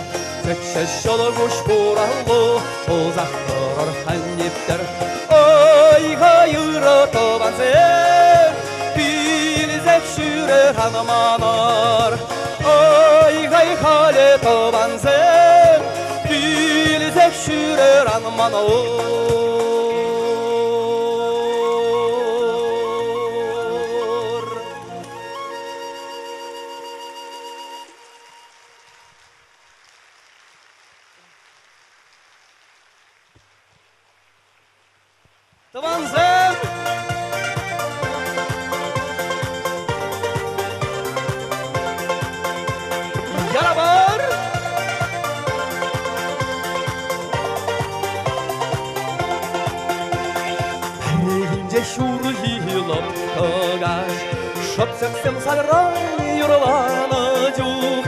Tekşeşalı kuş burallı, o saktorur hanyipter. Ay hayırı taban sen, bilzek şüre hanımanar. Ay hale taban sen, bilzek şüre hanımanar. Vanzem. Yarabar. Ince şuru hilap tagaş, şapsaksim salray yuralanacuk.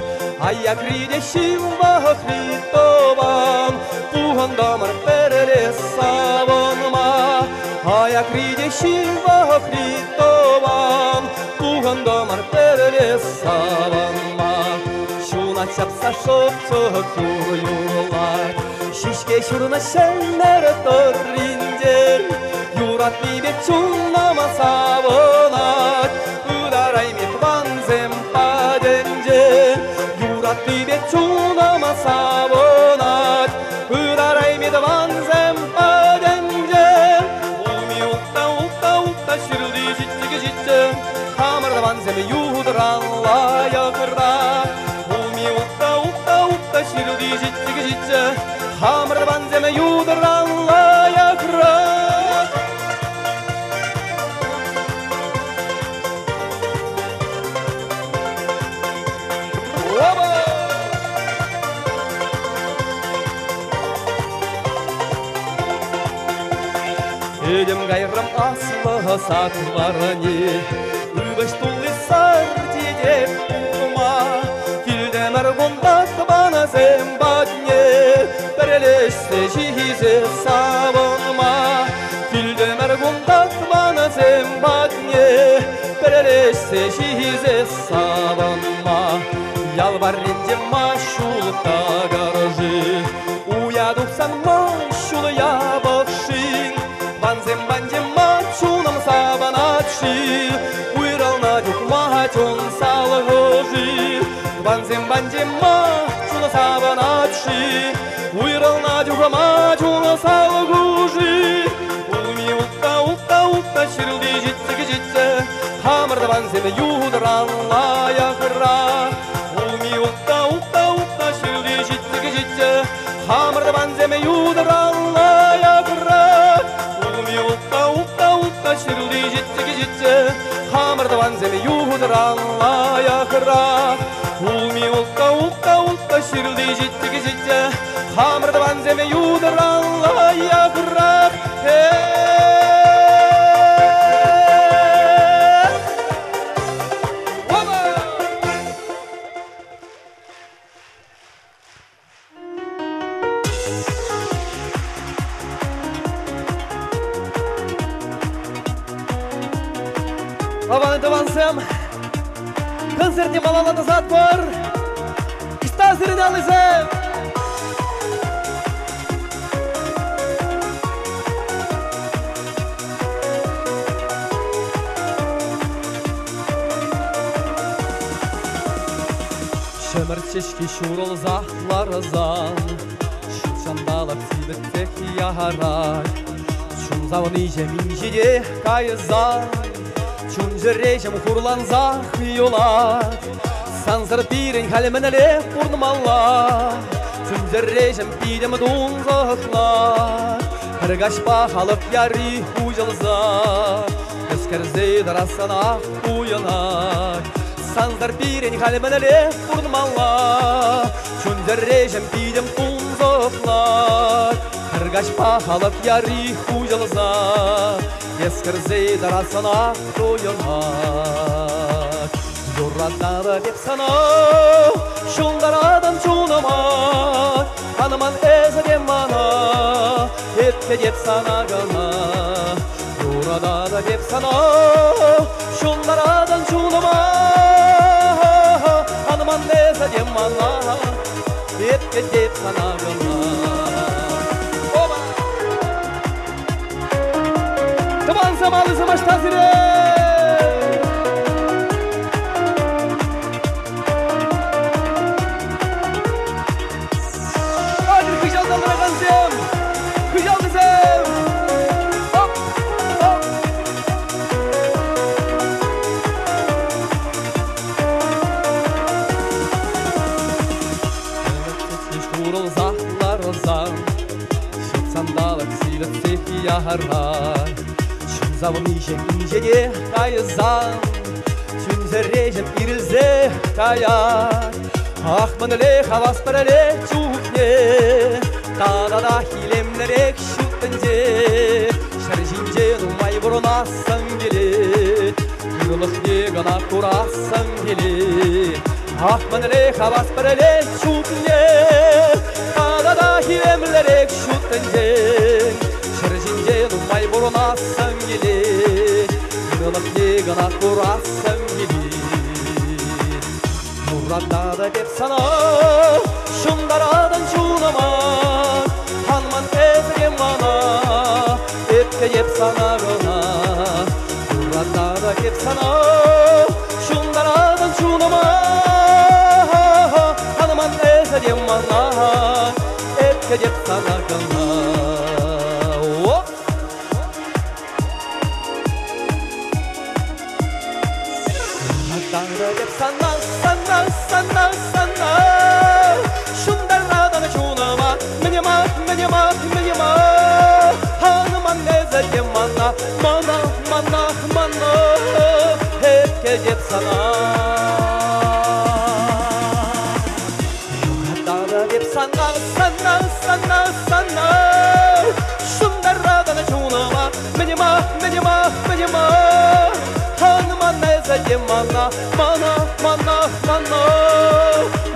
Ayak rideşim vahri toban, puhandamar perele savunma. Ayak rideşim vahri toban, puhandamar perele savunma. Şuna çapsa şopçuk yurlar, şişke şuruna şenler torrincer. Yurat nibet çunlama savunat, udaray mit vanzem padencer. Yurat nibet çunlama savunat, udaray mit vanzem padencer. Umi utta şirdi jittige jitce, hamarda vanzem yuhudran layakırda. Umi utta şirdi jittige jitce, hamarda vanzem yuhudran layakırda. Edem gayrım aslı satlarını, übeş tulli sarti dep bulma. Kildemer gondat bana zembadne, pereleşse jihize savunma. Kildemer gondat bana zembadne, pereleşse jihize savunma. Yalvarınca maşulta garajı, uyaduksan maşul yabakşın. Vanzem machunam sabanatshi, uiralna juk mahachun salgoji. Vanzem machuna sabanatshi, uiralna juk mahachun salgoji. Umi utta shirdi jitge jitge, hamarda vanzem yuhudran layakra. Umi utta shirdi jitge jitge, hamarda vanzem yuhudran layakra. Utta şirdi jitge jitge, hamarda vanzem yuhudran layakra. Umi utta şirdi jitge jitge, hamarda vanzem yuhudran layakra. Авансем, концерте малалата затвор, está середалися. Ömür çeşki şurul zahlar azan Şılçandalak tibettek yaharak Şun zavın iyice mincide kayızan Şun jerrejem kurlan zah yolar Sanzır birin kalmenele burnumalla Şun jerrejem pidem dun zahlar Kırgaş bahalıp yari ucalızar Eskerze darasana uyanak Sanzar birin kalmenele burnumalla Şun jerrejem pidem dun zahlar Kırgaş bahalıp yari ucalızar Eskerze darasana uyanak Yorradara dep sana Şundaradan çunamak Hanıman ezedem bana Etke dep sana gana Yorradara dep sana Şundaradan çunamak Hanıman ezedem bana Etke dep sana gana Oba Taban samalı savaş tasire Yaharar Şun zavın iyice incede kayızan Şun zerrejem irilze kayar Ahmanele havas parale çuhne Dağda hilemlerek şutbence Şarjince numay burunassan gelir Kırılık yegana kurassan gelir Ahmanele havas parale çuhne Dağda hilemlerek şutbence Şarjince numay burunassan gelir Kırılık yegana kurassan gelir Nurada da dep sana Şundaradan çunamak Hanman ezgem bana Etke yep sana gana Nurada da dep sana Şundaradan çunamak Hanman ezgem bana Etke yep sana gana Sana, sana, sana, sana Şundarlardan çuğunama Menyama, menyama, menyama Hanıman nezeyem mana Mana, mana, mana Hep gecep sana Yukarıda hep sana, sana, sana, sana Şundarlardan çuğunama Menyama, menyama, menyama Hanıman nezeyem mana Mana, mana, mana,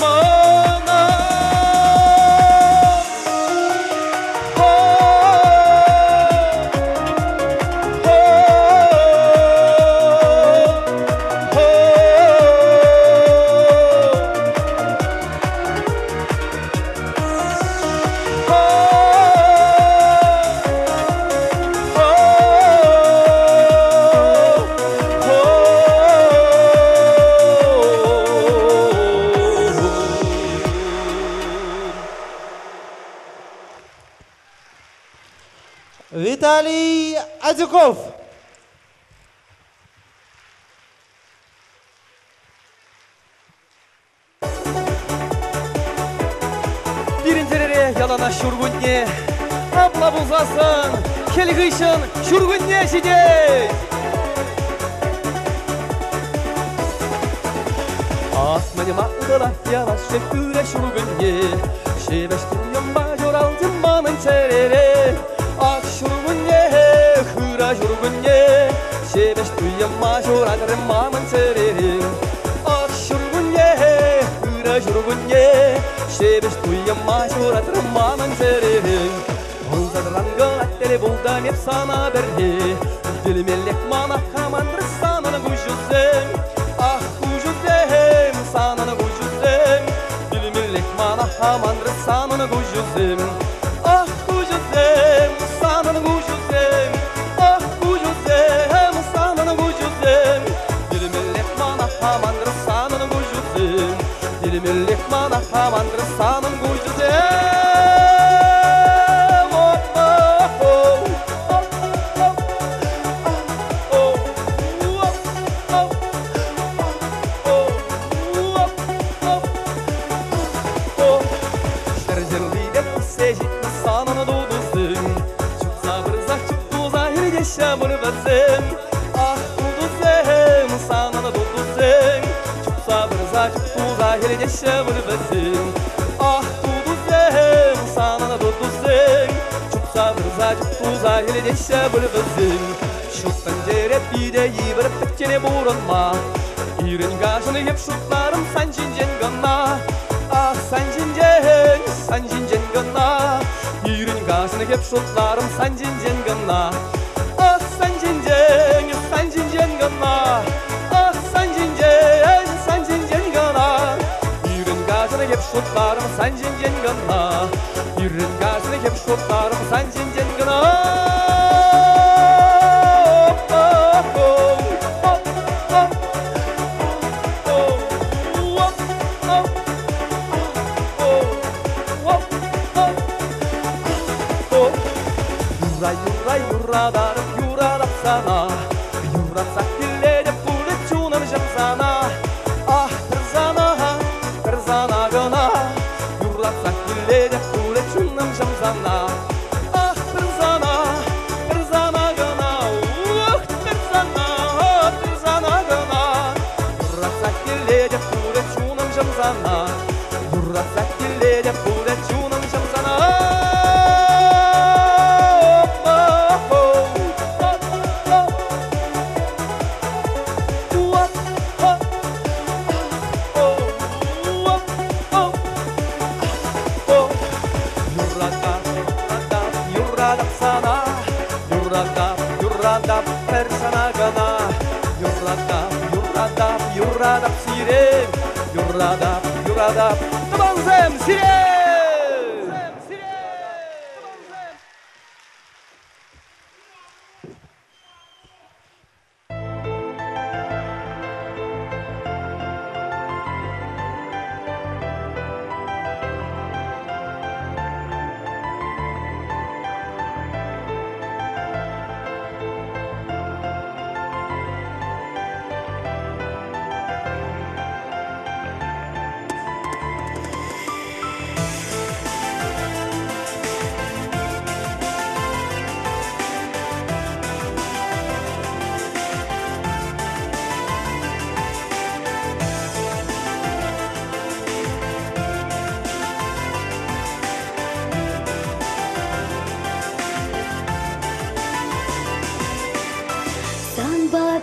mana Ho, ho, ho Виталий Адюков. Birincelere yalana şurgunne Abla buzasın Kelgişin şurgunne şidey Ah menim akıla yalaş şeküre şurgunne Şebeş dünyamba joralcım manın çerere Ah şurgunne hıra şurgunne Şebeş dünyamba joralcım manın çerere Ah şurgunne hıra şurgunne Şebeş dünyamba joralcım manın çerere Onzadrangı attele buldan hep sana berhe Dilimellek mana kamandır sanana gücüzem Ah gücüzem sanana gücüzem Dilimellek mana kamandır sanana gücüzem Ah gücüzem sanana gücüzem Ah gücüzem sanana gücüzem Dilimellek mana kamandır sanana gücüzem Dilimellek sanını doldursun. Çıksa bir zah çıktı zahir yaşamır basın. Ah doldursun sanını doldursun. Çıksa bir zah çıktı zahir yaşamır basın. Ah doldursun sanını doldursun. Çıksa bir zah çıktı zahir yaşamır basın. Şu pencere pideyi bir peçene buranma. İrin gazını hep şutlarım sancıncen gana. Ah sancıncen gana. İrin gazını hep şutlarım sancıncen gana. Ah sancıncen gana. Ah sancıncen gana. İrin gazını hep şutlarım sancıncen gana. İrin gazını hep şutlarım sancıncen gana. Yuradap sana, yuratsak dillede pule çunaracağım sana. Ah kırzana gana, yuratsak dillede pule çunaracağım sana. Ah kırzana gana, kırzana gana, yuratsak dillede pule çunaracağım sana. Yuratsak dillede pule çunaracağım sana. Yuradap persana gana. Yuradap siren. Yuradap tabanzem siren.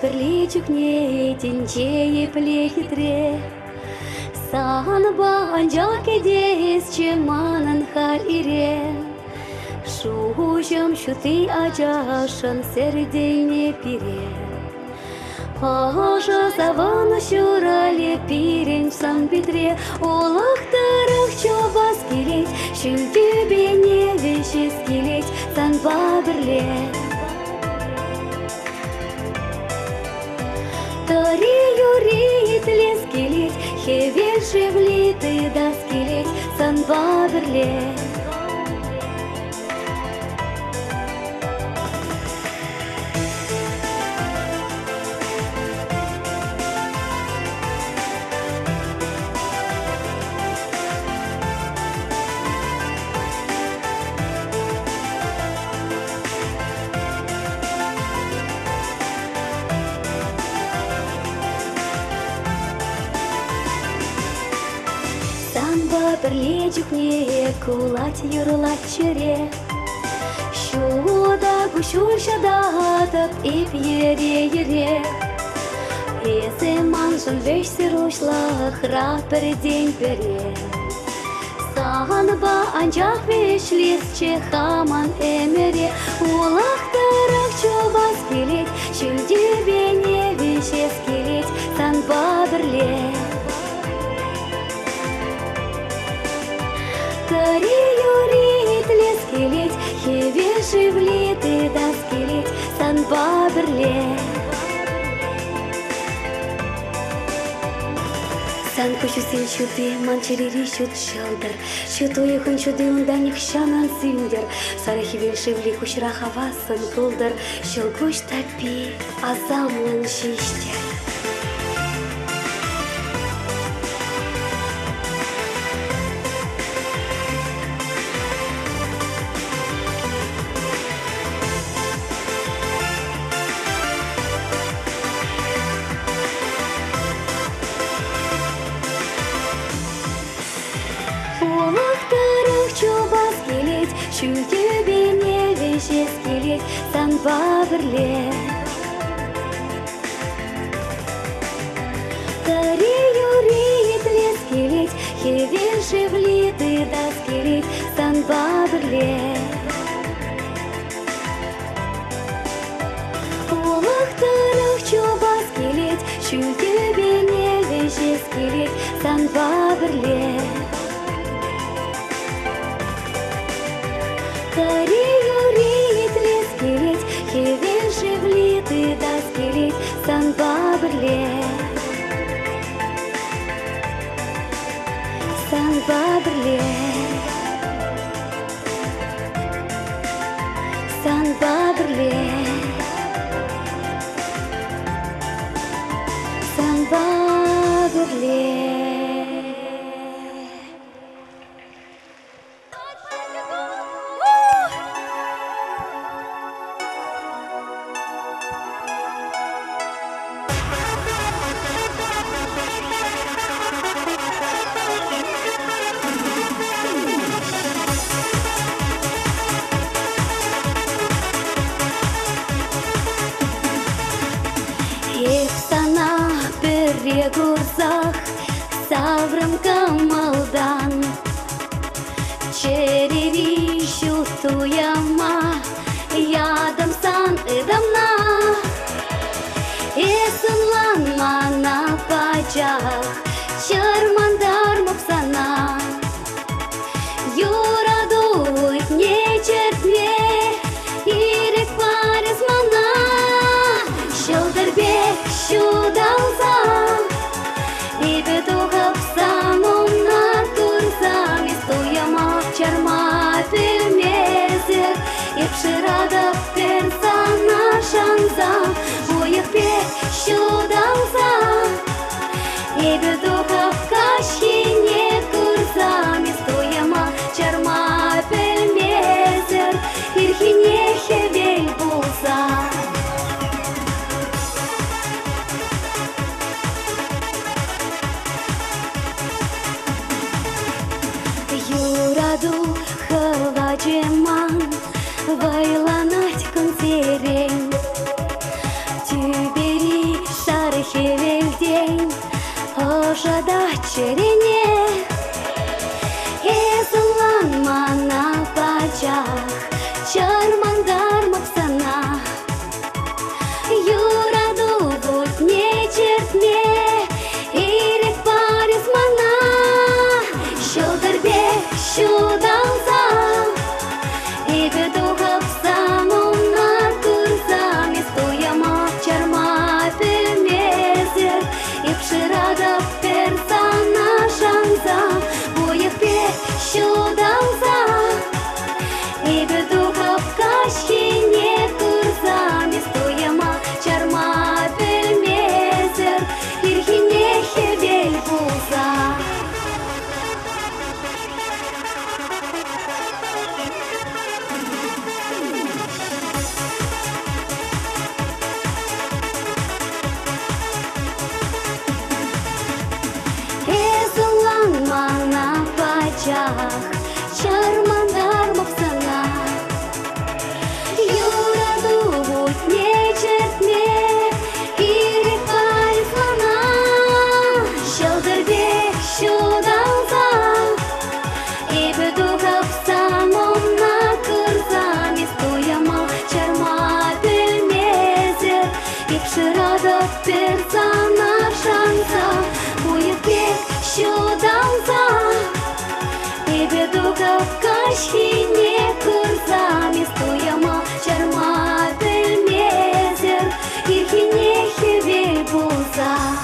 Бірлечік не тінчеє плехітре. Санба анжак едес чеманан халире. Шушам шуты ажашан сердейне пире. Аша савана шурале пирен в Сан-Петре. Олахтарах чобас келет, шүлтебе не вешес келет, санба бірле. Тори юрит лес келет, хевел шевлит и да скелет, санба бірле. Бірлечік не кулать юрлать чире. Шуда гушур шадатып ип ере. Есе маншын веш сирушлах рат бір день бере. Санба анжақ веш лесче хаман эмере. Улақтырақ чобас келет, шүлдебе не вешес келет, санба бірле. Тори юрит лес келет, хевел шевлит и да скелет, санба бірле. Сан көші сен шуды, манчерери шуд шалдар. Шуд ойықын шуды ұнданик шанан синдер. Сары хевел шевли кушра хавасын кылдар. Шыл көш тапи, азамлын шиштер. бабырле. Тари юрит лескелет, хевен шевлит и даскелет, сан бабырле. Улахтарах чобас келет, шүлде бене вежес келет, сан бабырле. Тари юрит лескелет, хевен шевлит и даскелет, сан бабырле. Сан бабырле. Сан бабырле. Сан бабырле. Гурзах саврам камалдан черери шутуяма ядам сан эдамна эсунлан мана пачах чармандар муксана юрадует не чертне ирек парес мана шылдырбек шудалза Бедухов самом натурзам Истояма чарма пельмезер И пширада персана шанзам Боях пек щудалзам И бедухов кащине курзам Истояма чарма пельмезер Ирхине хевей булзам Юраду хаваджеман Вайланать консерень Тюбери шархевель день Ожада черене Эзулан мана пачах Чармандар мапсана Юраду будь не чертне Ирек парис мана Щелдырбек щудалзам И бедухов самом натурзам Истояма чарма пельмезер И пширада персана шанзам Боях пек щудалзам И бедухов кащине курзам Истояма чарма пельмезер Ирхине хевель булзам Мана пачах, чармандар моксана Юраду будь не чертне Ирек парис мана Щелдырбек щудалзам И бедухов самом накырзам Истояма чарма пельмезер И пширада персана шанзам Боях пек щудалзам И бедухов кащине курзам Истояма чарма пельмезер Ирхине хевель булзам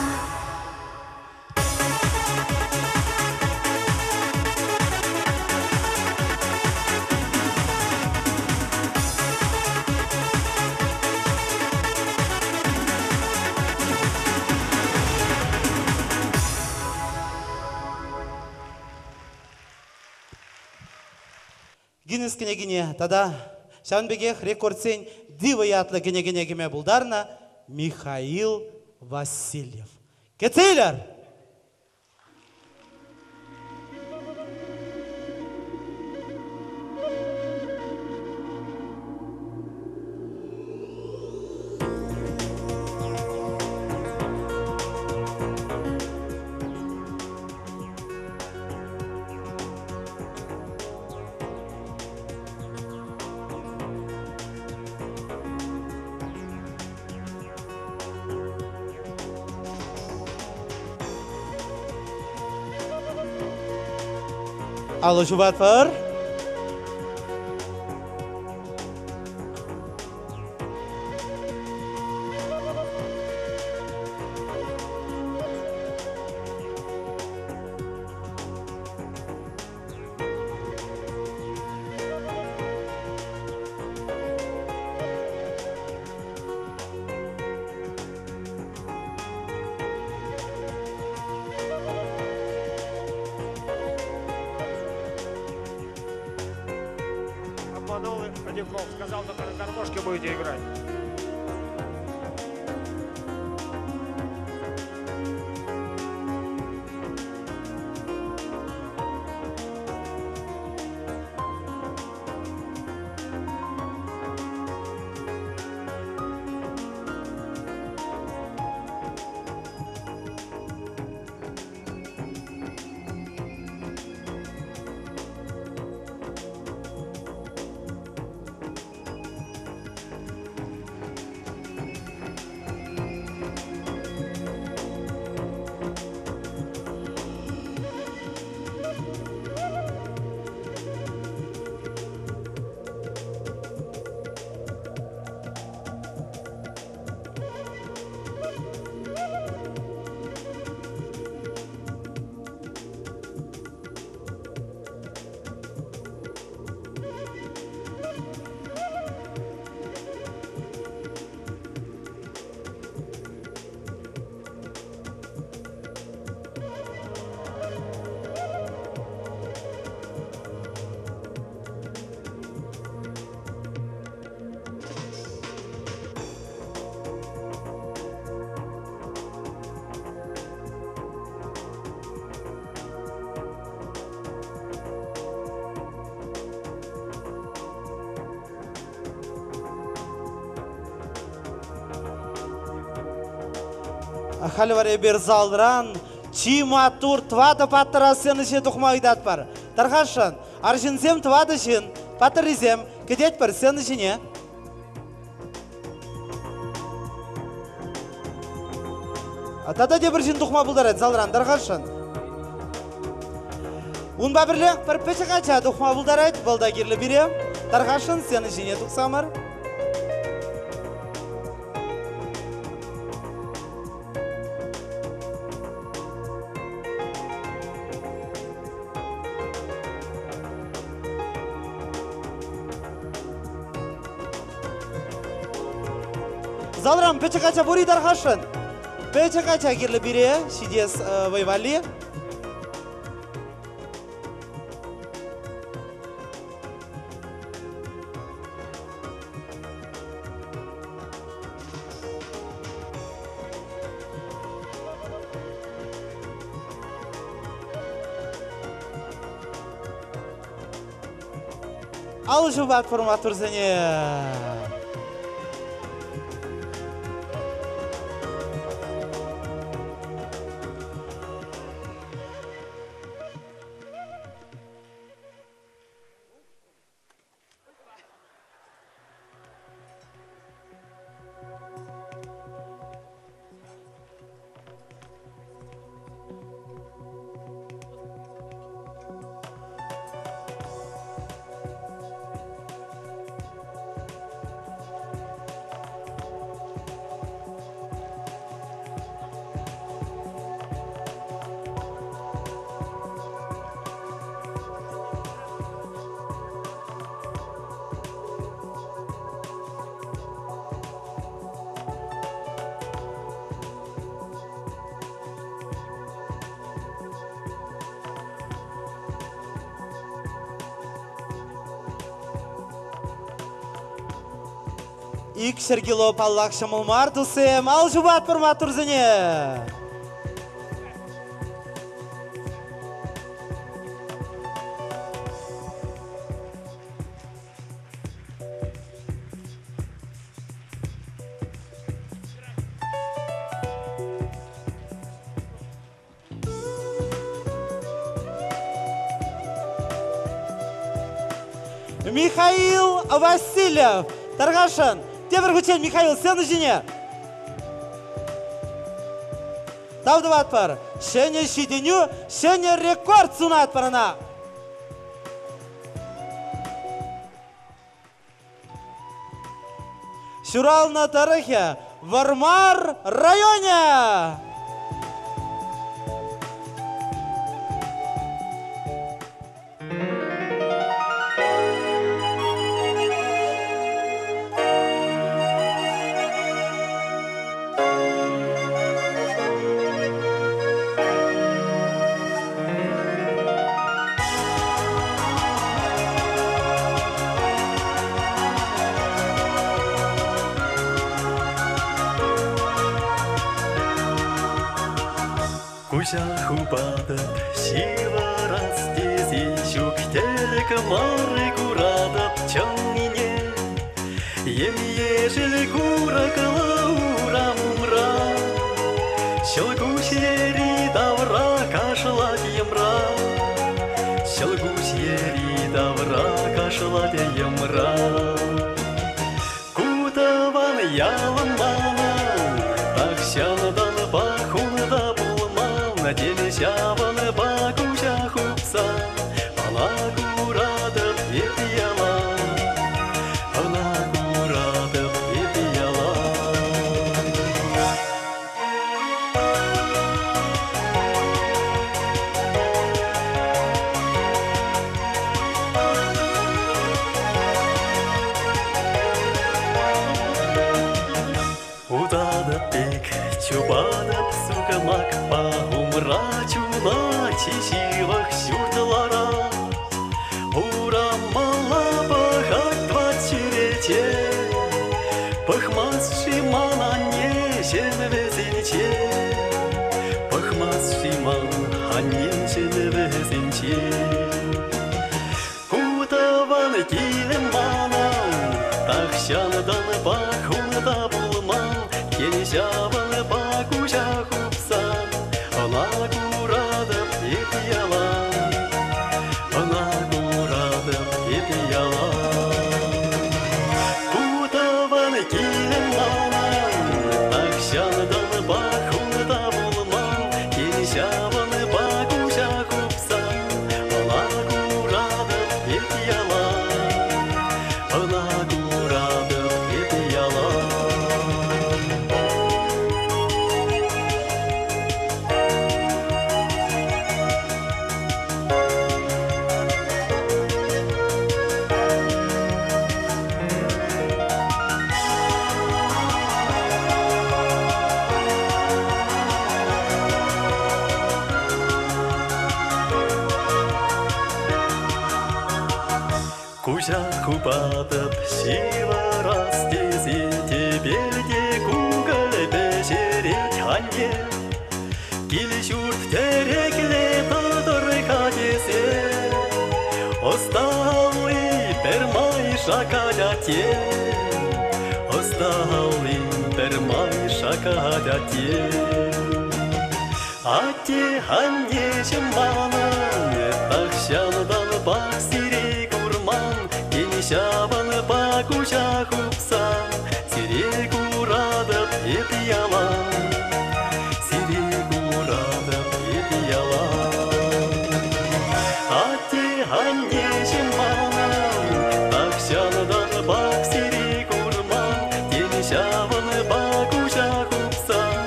Гиннес кенегине тада Шанбегех рекордсен дивы ятлы кенегине булдарна Михаил Васильев. Кетейлер! Алушы батпыр. Обманул Ходяков, сказал, только на гармошке будете играть. Халваре бер залдыран, чима тур твада паттырасыны ше тухма үйдат бар. Тархашын, аржынзем твады шын, паттырызем, кедет бар сыны шыне. Тада де бір жын тухма бұлдарады залдыран, тархашын. Унба бірлік бір пеші қача тухма бұлдарады, бұлда керлі бірем. Тархашын, сыны шыне тұқсамыр. Залрам печекача бури дархашын. Печекача кирлі бире, шидес вайвали. Алышы бат форматур зәне. İkişer kilo pallak şamılmar tüsem, al jubat formatur zəne. Михаил Васильев, Таргашин, Тебір көчен Михаил, сені жіне. Тавды бат бар. Шене шиденю, шене рекорд сунат барына. Шурал на тарахе в Армар районе. Кузя хубадып, шиварасты зещук, телек мары курадып, чоңине. Ем-ежел куракала урамра, щелгусь ери давра, кашалат емра. Щелгусь ери давра, кашалат емра. Кутаван ялмана, таксянадан пахунда Делешаван бакуша хупса, палагурадып епияла, палагурадып епияла. Удадып бек, чубадып сугамак Рачуна чищивах сюртлара, урамала пахать двадцерече, пахмас шиман анне шенвезенче, пахмас шиман анне шенвезенче. Кутаван килеманан, тахшанадан пахунда булман, келешаван пакуша хупсан. Палагурадып епияла, палагурадып епияла. Кутаван килеманан, такшанадан бахунда булман, келешаван бакуша хупсан. Палагурадып епияла, палагурадып епияла. Кузя хубадып, шиварасты зете белде кугал бешерет ханне. Килшурт терекле тадырга десе, осталый пермай шакадате, осталый пермай шакадате. Ате ханне шимбанан, тахшанадан баксири курман, Келешаван пакуша хупсан, сирекурадып епияла, сирекурадып епияла. Ате ханне шимбанан, тахшанадан баксири курман, Келешаван пакуша хупсан,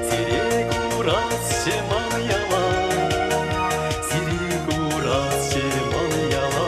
сирекурас шиман яла, сирекурас шиман яла.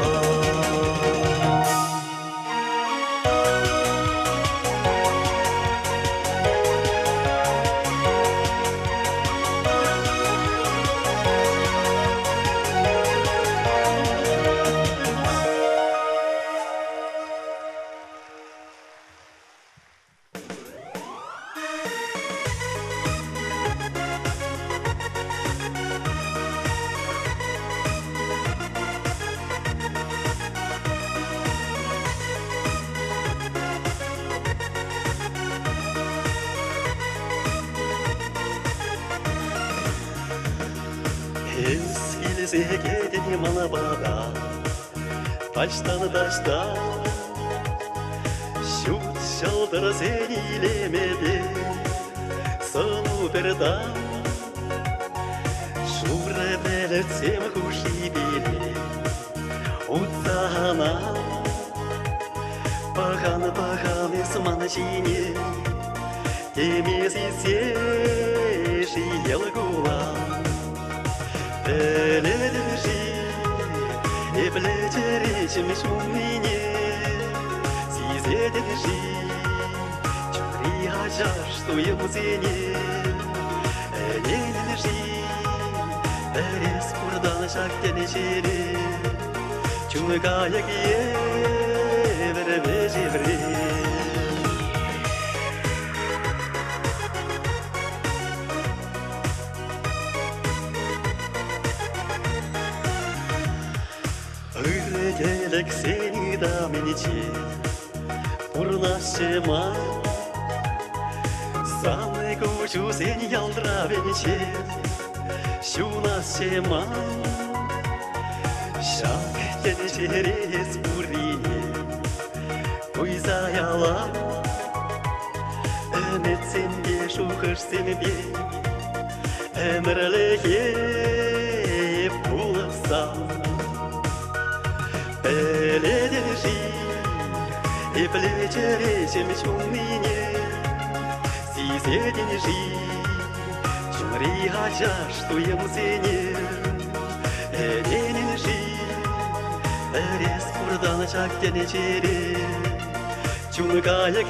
Ескилсегедени манабада, таштаны ташта, шут шалдыр сені илемеде, сону берда, шуре белетсем хуши биле, утсана, паганы Осман жине Темез исеши елгула Эледержи Эплечеречем шумине Сизедержи Чумри ажар, что ему зене Эледержи Эрес курдан шактене чере Чумгаяк евре вре Öğretelek seni da meniçe Purnasema Sane kuçu seni yaldıra beniçe Şunasema Şak teneceres burine Uyzayala Ömet sende şuhır seni be Emrelege bulasa Эледержи Эплечеречем шумине Сизедержи Чумри ажар, что ему зене Эледержи Эрес курдан шактене чере Чумгаяк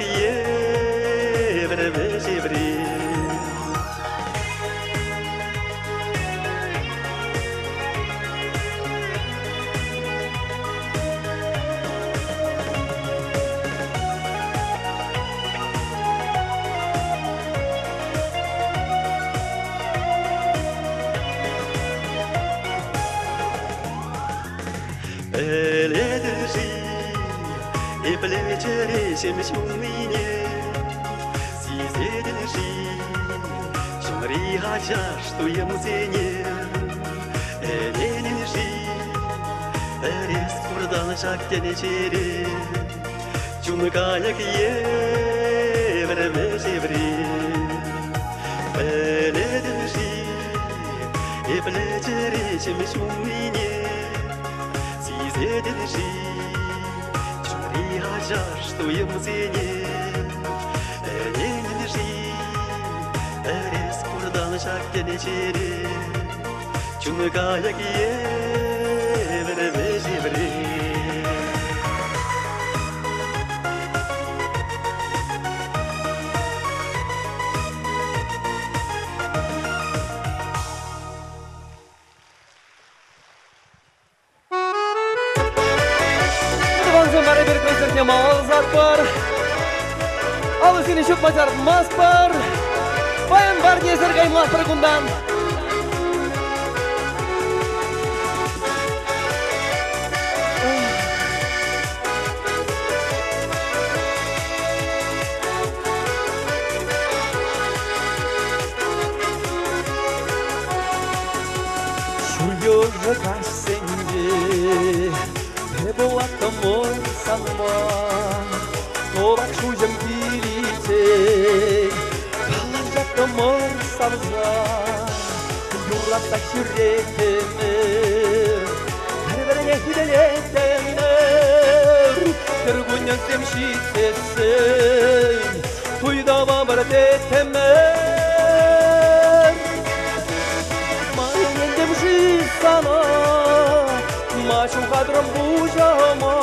евре вре Эледержи Эплечеречем шумине Сизедержи Чумри ажар, что ему зене Эледержи Эрес курдан шактене чере Чумгаяк евре вре Эледержи Эплечеречем шумине Сизедержи Чумри ажар, что ему зене Эледержи Эрес курдан шактене чере Чумгаяк евре вре Малзатпар Алы сені шөп базар маспар Баян бар незір қаймас бір күндан Шульёжы кашсенде Болат мой санма Олак шужым киличек Калар жатты мой сарза Юрлапта жүрекемер Әрбіріне хиделетемер Кіргүнен темшитесен Туйдама бір детемер Майын демши сана Машу қадырым бұжама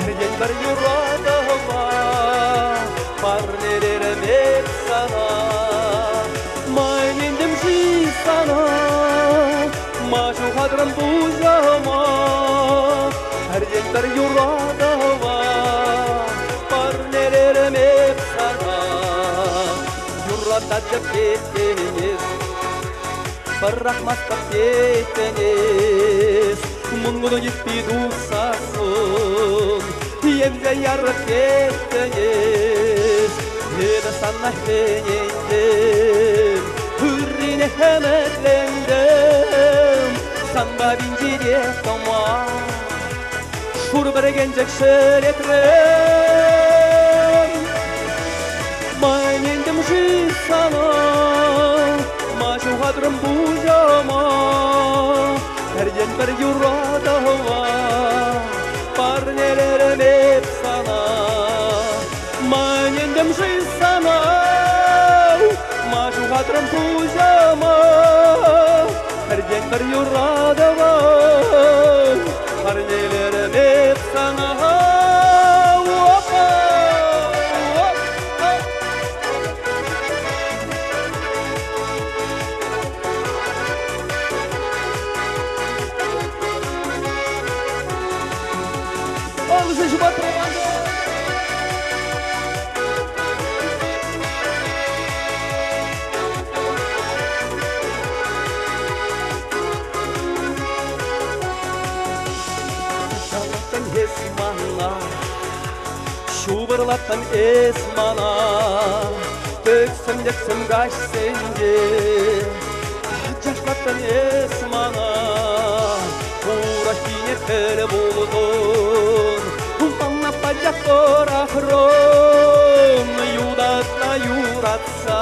Бірден бір юрадыма Парнелерім ек сана Майнендім жи сана Машу қадырым бұжама Бірден бір юрадыма Парнелерім ек сана Юрадатып кеттеніз Бірақ мастап кеттеніз Мұңғыны етпей дұқсасын Емде ярып кеттеніз Еді санна хенендім Үріне әмәтлендім Санға бінжеде тома Шур бірген жәкшір етрім Майнендім жи сана Машу қадырым бұжама Әрден бір юрадыма Парнелерім еп сана hatırım pujama Hergen bir yurada var Parnelerim hep sana Alışın Şubat Revandı Şalatan esmana Şubarlatan esmana Töksüm döksüm kaç sence Yaşlatan esmana Pura yine kere buldun Kultanla bacak orahron Yudatla yuratsa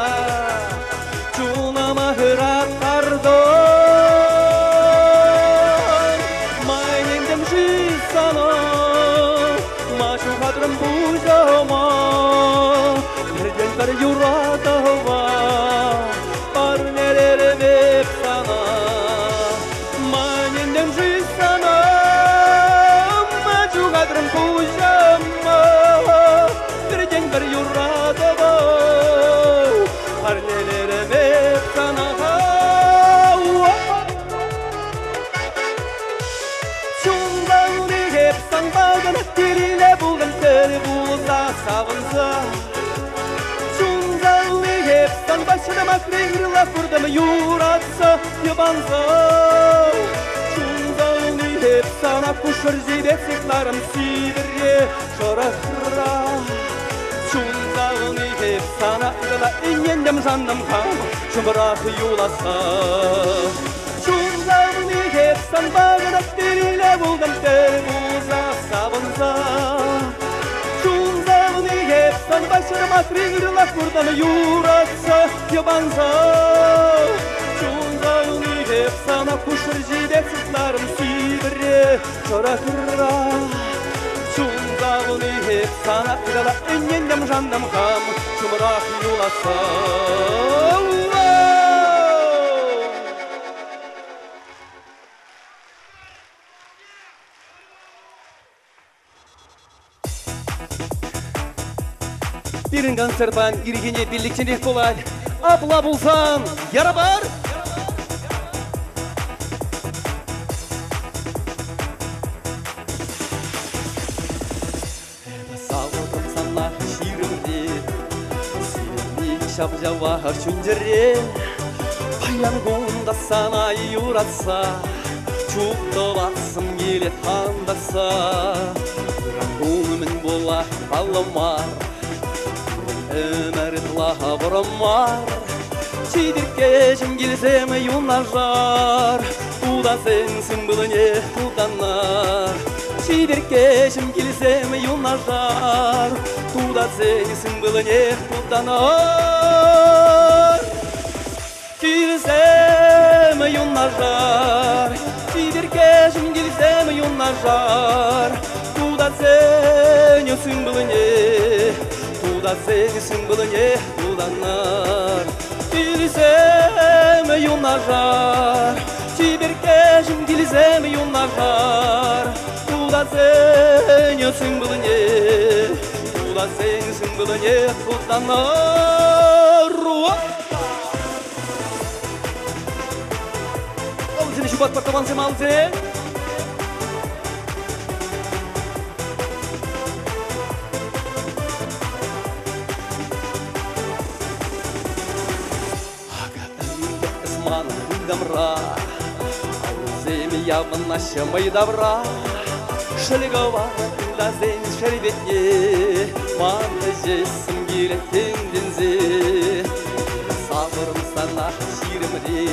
Çunama hırat pardon Maynemdem sana Maşu hadrım bujama Nereden kar yurata var Parnelerim hep sana Maynemdem sana Maşu hadrım bujama Nereden kar yurata var Parnelerim hep sana Diline bulgan seni bulsa savunsa Şunzalını hepsan başına makrıyla kurdum yuratsa yabansa Şunzalını hep sana kuşur zibeksiklarım sidire şorahra Şunzalını hep sana ırla inyendem sandım kam Şumrakı yulasa Şunzalını hepsan bağına diline bulgan seni bulsa savunsa Şunzalını hepsan başına makrıyla kurdum yuratsa yabansa Şunzalını hep sana kuşur zibeksiklarım sidire şorahra Şunzalını hep sana ırla inyendem sandım kam Şumrakı yulasa Birin konserban irgine birlikçilik kolay Abla bulsan yara var Sağladım sana şiirimde Senin şapca var şüncere Payanğımda sana yuratsa Çok da baksım gelet handasa Ranğımın bola ballamar Ömer'la buramar Çidirkeşim gilsem yunarlar Bu da sensin bılını tutanlar Çidirkeşim gilsem yunarlar Bu da sensin bılını tutanlar Gilsem yunarlar Çidirkeşim gilsem yunarlar Bu da sensin bılını da sensin bılını tutanlar Gilsem yunarlar Çiberkeşim gilsem yunarlar Bu da sensin bılını Bu da sensin bılını tutanlar Alzini Şubat Bakavansem alzini Дамра, алземи явно шамай добра, шалгава да зен шербетне, мантажесим гиреттендензе, сабырым sana şiirimde,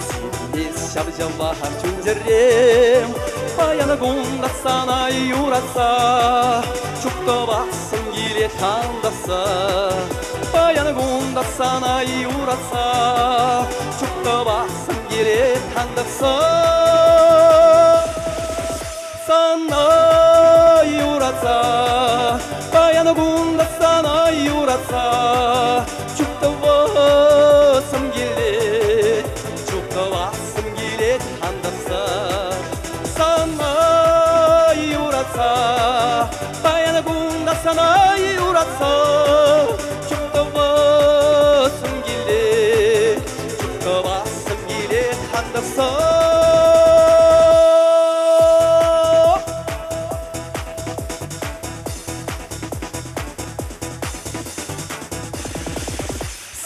sendes şabjava harçuncerem, payanağımda sana yuratsa, çok da baksın giret handasa. Payanağımda sana yuratsa Çok da baksın geri tandırsa Sana yuratsa Payanağımda sana yuratsa Çok da юратса, баянагунда санай юратса, чуктабасым келе, чуктабасым келе хандаса.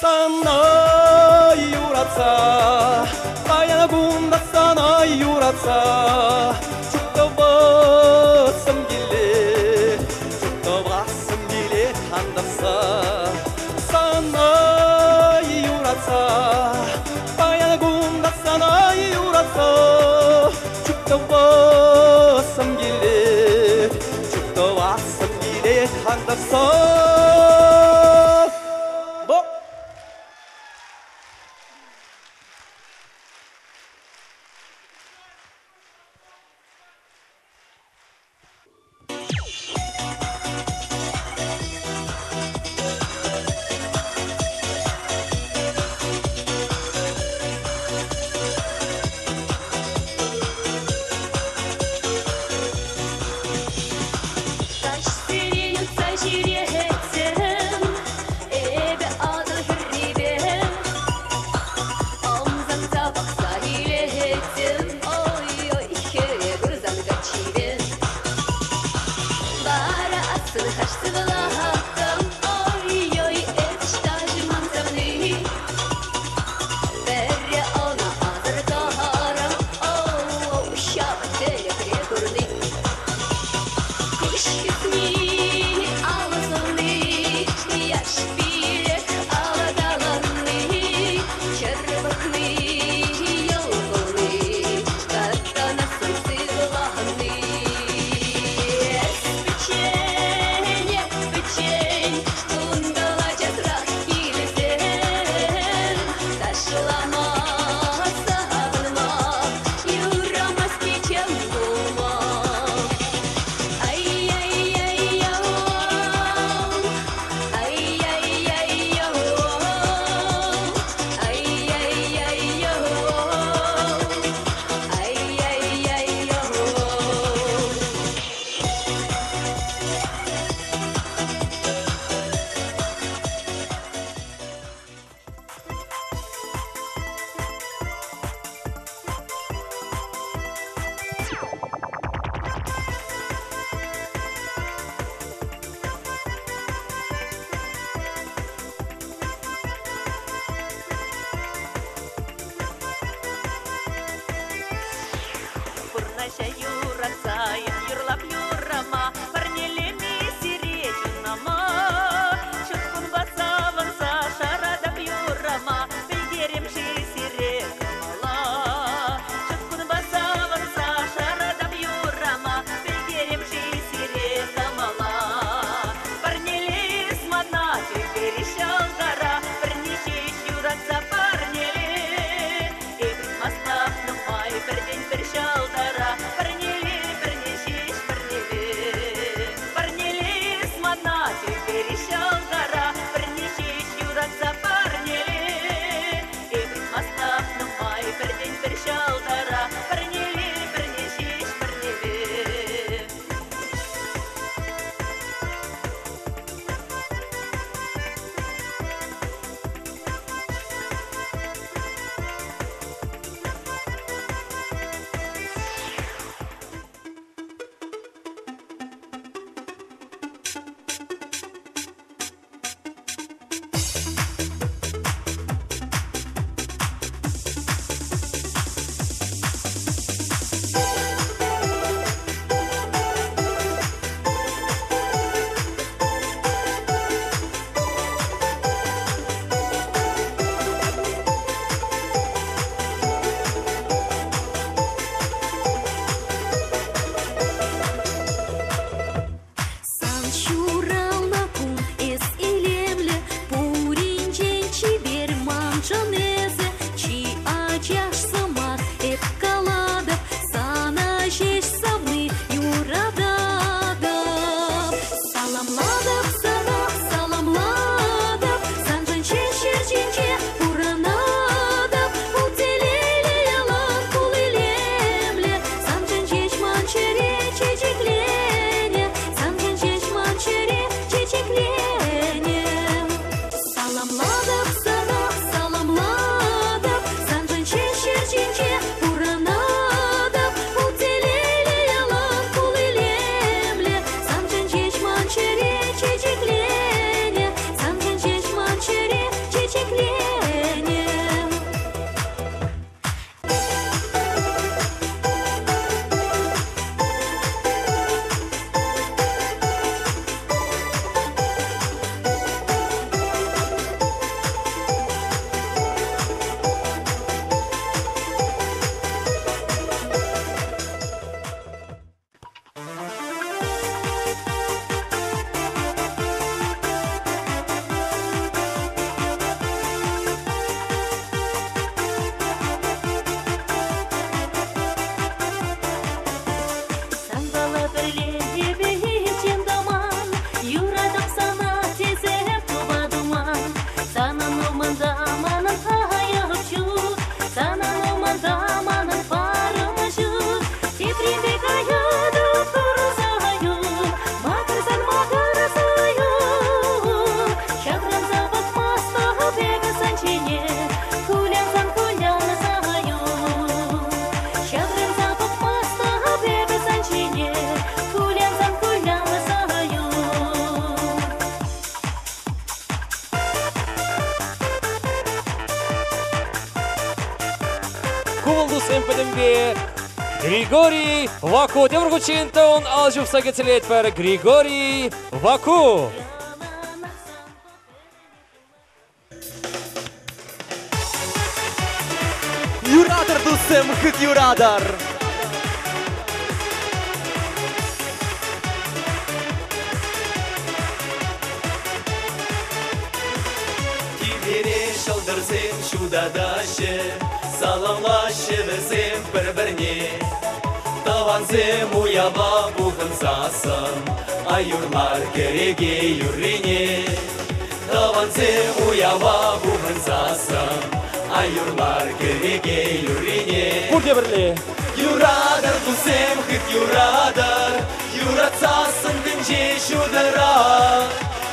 Санай юратса, баянагунда санай юратса, чуктабасым келе, чуктабасым келе хандаса. Санай юратса, баянагунда санай юратса, чуктабасым келе, чуктабасым келе хандаса. Taş sireni, taş sireni. Ядым бе Григорий Ваку. Темір күчентон алжыпса кетелет бәрі Григорий Ваку. Юрадыр дусым, хыт юрадыр. Тибере шылдырсен шудадашы, саламлашы бізім бір-бірне. Таванзым уяба бұғын засын, айурлар кереге юррене. Таванзым уяба бұғын засын, айурлар кереге юррене. Бұрде бірле. Юрадар дусым хыт юрадар, юратсасын дінже шудыра.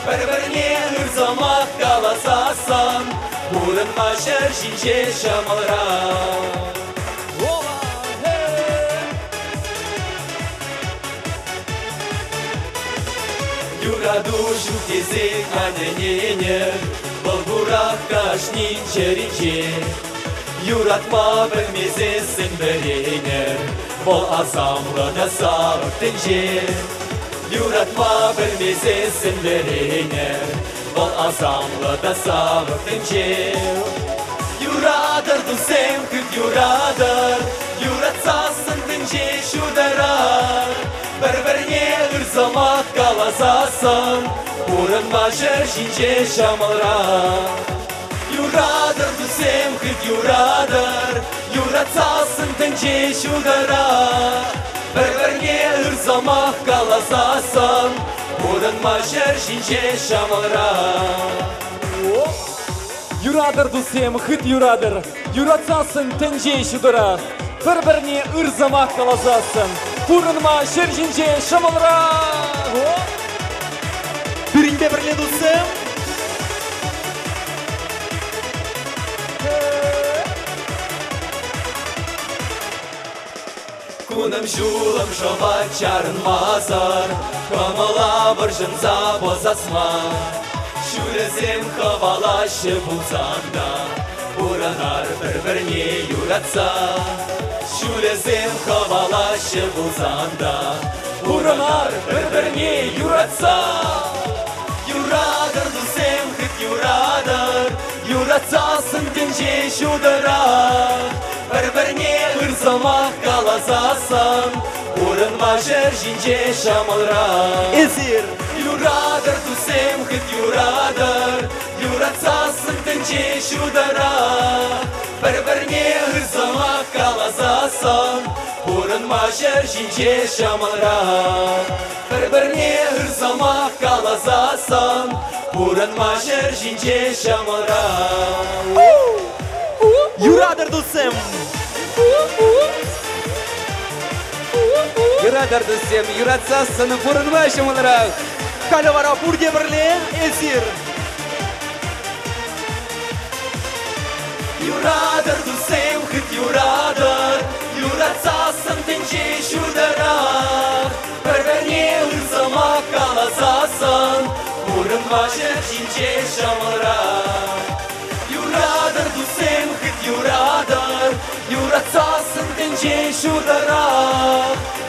Бір-бірне ұрзамақ қаласасын, бұрын машыр жинже шамалра. Юраду шутезек анененер, бұл бұрақ кашнин черенже. Юратма білмезесін біренер, бұл азамлы да сабықтың жер. Юратма білмезесін біренер, бұл азамлы да сабықтың жер. Юрадыр дұсем күт юрадыр, юратсасын дінже шударар. Бір-бірне ұрзамақ қаласасын, бұрын машыр жинже шамалра. Юрадыр дұсем күт юрадыр, юратсасын дінже шудара. Бір-бірне ұрзамақ қаласасын, бұрын машыр жинже шамалра. Юрадыр дусем, хыт юрадыр, юратсасын тінже шудара. Бір-бірне ұрзамақ қаласасын, бұрын машыр жинже шамалра. Бірінде бірле дусым. Күнім жулым жобат чарын мазар, Камала бір жынза бозасма. Шүрізім хавалашы бұлзанда, Бұранар бір-бірне юратса. Шүрізім хавалашы бұлзанда, Бұранар бір-бірне юратса. Юрадыр дұсем хыт юрадыр, юратсасын дінже шудыра. Бір-бірне ұрзамақ қаласасын, бұрын машыр жинже шамалра. Эзир. Юрадыр дұсем хыт юрадыр, юратсасын дінже шудыра. Бір-бірне ұрзамақ қаласасын, бұрын машыр жинже шамалра. Бір-бірне ұрзамақ қаласасын, бұрын машыр жинже шамалра. Юрадыр дусым. Юрадыр дусым, юратсасын, бұрын машамалра. Калывара бұрде бірле, эзир. Юрадыр дұсем хыт юрадыр, юратсасын дінже шудара. Бір-бірне ұрзамақ қаласасын, бұрын машыр жинже шамалра. Юрадыр дұсем хыт юрадыр, юратсасын дінже шудара.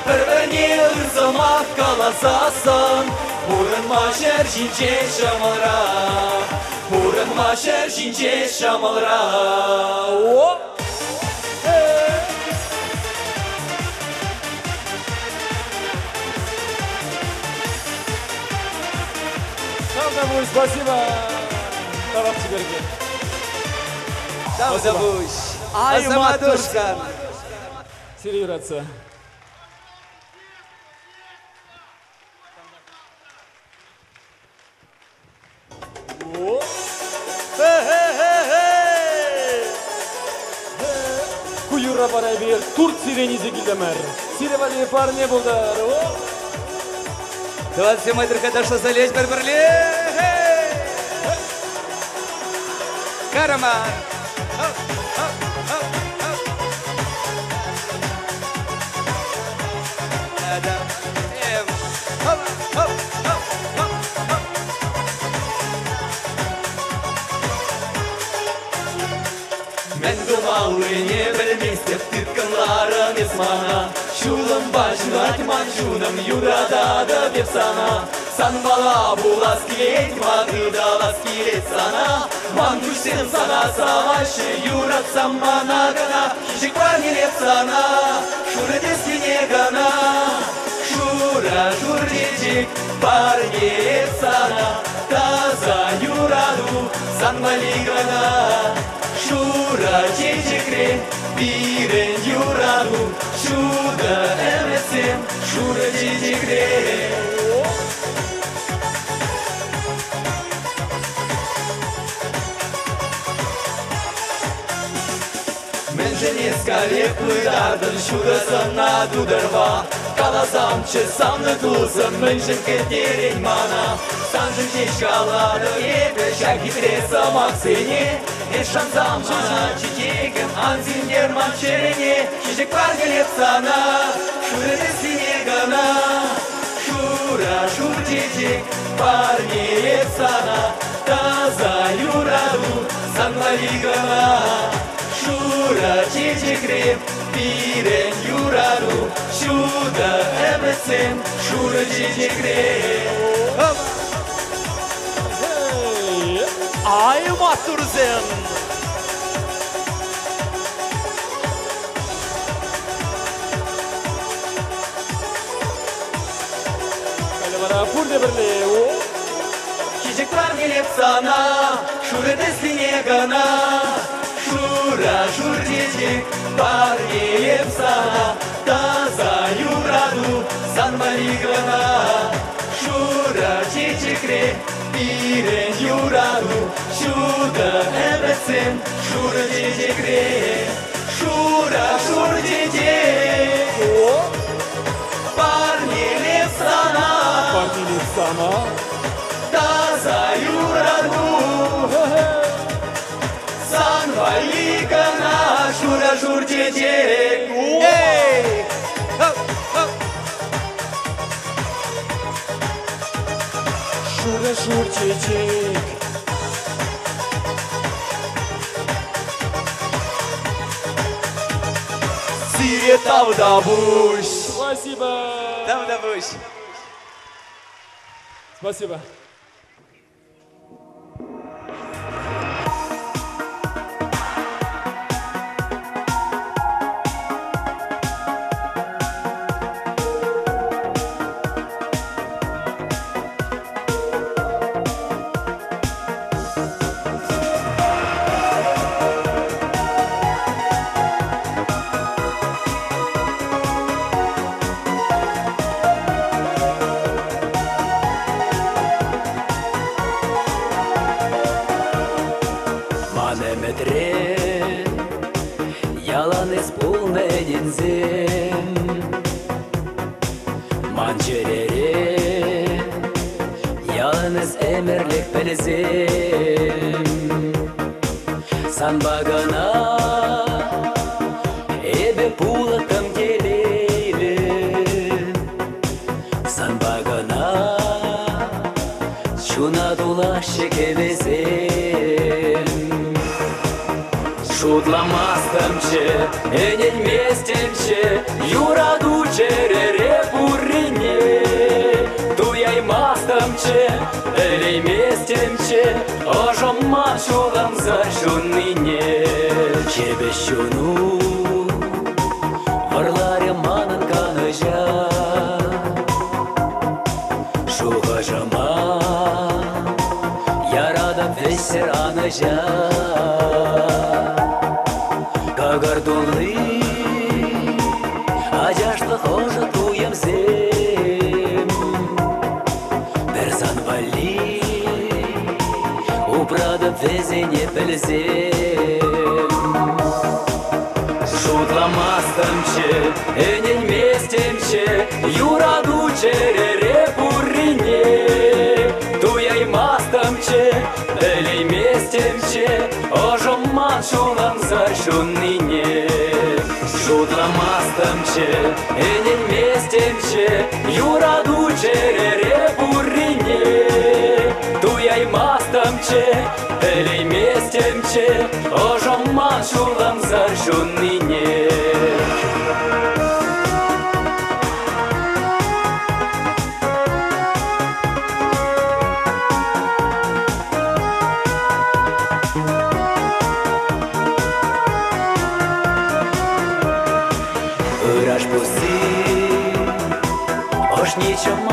Бір-бірне ұрзамақ қаласасын, бұрын машыр жинже шамалра. Бұрын машыр жинже шамалра. Спасибо. Тарап жіберген. Сау забуш. Азамат Ушкан. Сері юратса. Кuyura барай бер, Турк сиренизе келемер. Сиревали парне болдар. 27 метрға дашла залезь бір-бірле. Караман. Мен думал, не білмес деп тыткынла, asmana. Şulum başını atman şunum yurada da bir sana. San bala bulas kilet madı dalas kilet sana. Man düşsem sana savaşı yuratsam bana gana. Şişik var gelip sana şura desline gana. Şura şurcicik var gelip sana. Taza yuradu san bali gana. Şura cicikre biren yuradu. Şurada emesim şura cicikre. Женецка лепыдардын шурасына дударва. Каласам чесамны тулсым мынжын кетерен мана. Санжын чешкалады епе шакитреса максене. Эшансам мана читегім анзиндер манчерене. Шишек паргелеп сана шуресіне гана. Шура шурчечек паргелеп сана. Таза юраду санлави гана. Şura çiçekrim, biren yuraru. Şurada emesim, şura çiçekrim. Ay maturzen. Kalevara purde birle. Çiçekler gelip sana, şura desline gana. Şura şurcicik var gelip sana. Taza yuradu sanmali gana. Şura çiçekre biren yuradu. Şurada emesim şura çiçekre. Şura şurcicik var gelip sana. Var gelip sana. Taza yuradu. San valigana şura şurcecek. Şura şurcecek. Сире тавдабуш. Спасибо. Тавдабуш. Спасибо. Yalan espulmenizim Mançeleri Yalnız emirlik belizim San bagana Ebe pulatım geleylim San bagana Şuna dolaşık evezim Şutlamastımçı, enelmestимче, юраду черере пуррине. Туяймастымчы, элейместимче, ожомман шулам за шуннине. Чебе шуну, варларе манын каныжа. Шухажама, ярадам весер аныжа. Кагардулы, ажашлы хожа туемзем. Берзан вали, упрада везене пелзем. Шутламастымчы, энелместимче, юраду черере пуррине. Туяймастымчы, элейместимче, ожомман шулам зар шуннине. Şutlamastımçı, enelmestимче, юраду черере пуррине. Туяймастымчы, элейместимче, ожомман шулам зар шуннине.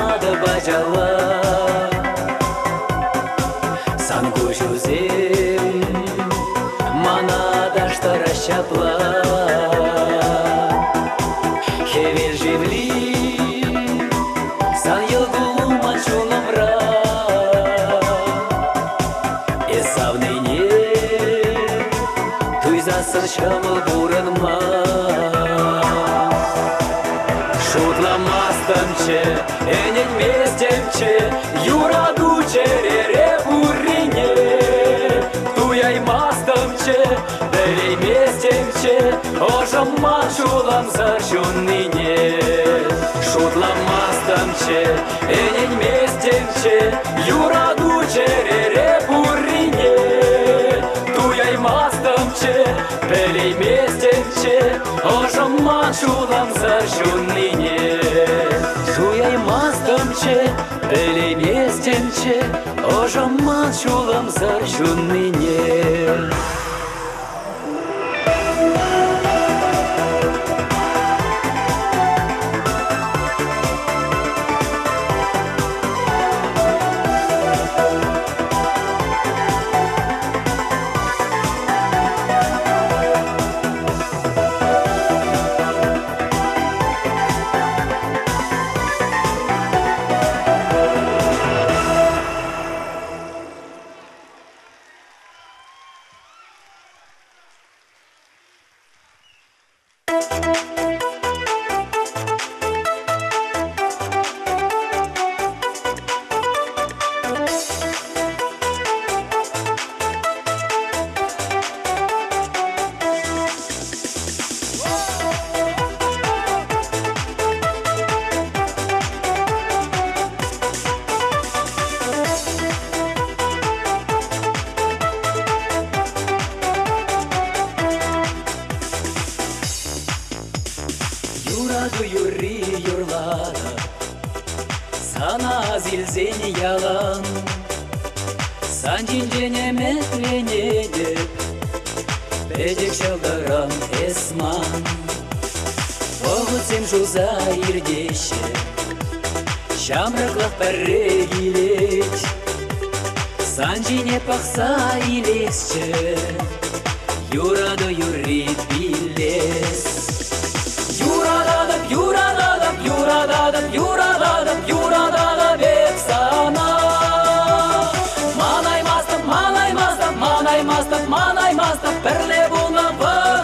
mada bajala Sangu juzim Manada штара щапла Хевел живли Сан елгулу мачулам ра Esavneyne Tuyzasın şamıl buranma Şutlamastamçı Enetmestemçi Yuraду çerere burine Tuyaymastamçı Beleymastamçı Oşamman şulam sarşunine Şutlamastamçı Enetmestemçi Yuraду çerere burine Tuyaymastamçı Beleymastamçı Oşamman şulam sarşunine Tuyaymastamçı Beleymastamçı Oşamman şulam sarşunine Yuradı yürü yurlara Sana zilzeni yalan Sancıncene metlenedip Becek şaldaran esman Oğutsem жуза ирдеше Şamrıklıq pärre gilet Sancine paqsa ilesçe Yuradı yürü biles Yuradadım, yuradadım, yuradadım, yuradadım, yuradadım hep sana Manaymasdım, manaymasdım, manaymasdım, manaymasdım Perle bulan vağada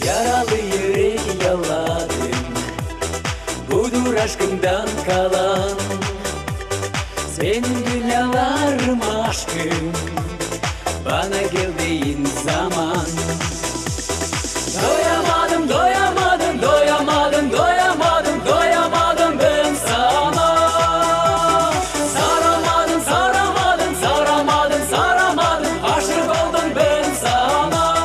Yaralı yürek yaladım Budur aşkımdan kalan Senin dünyalarım aşkım Bana geldiğin zaman Doyamadım, doyamadım, doyamadım, doyamadım, doyamadım ben sana Saramadım, saramadım, saramadım, saramadım Aşık oldum ben sana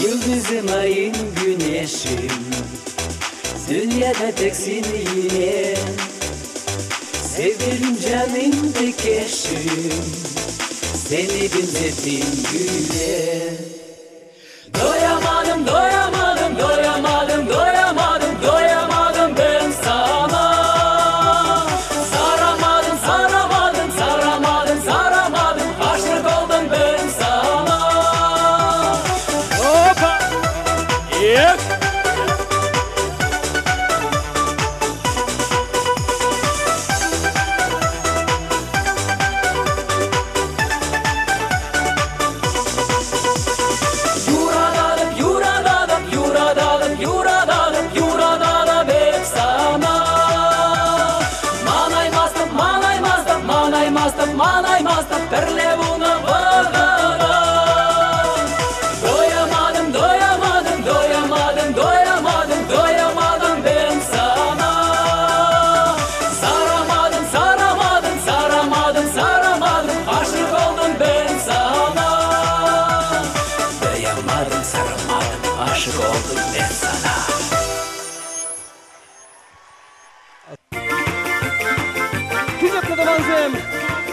Yıldızım ayın güneşim Dünyada teksin yine Sevgilim canım tek eşim Seni benzettim güle Doyamadım, doyamadım, doyamadım, doyamadım, doyamadım ben sana Saramadım, saramadım, saramadım, saramadım Aşık oldum ben sana Hoppa! Yep!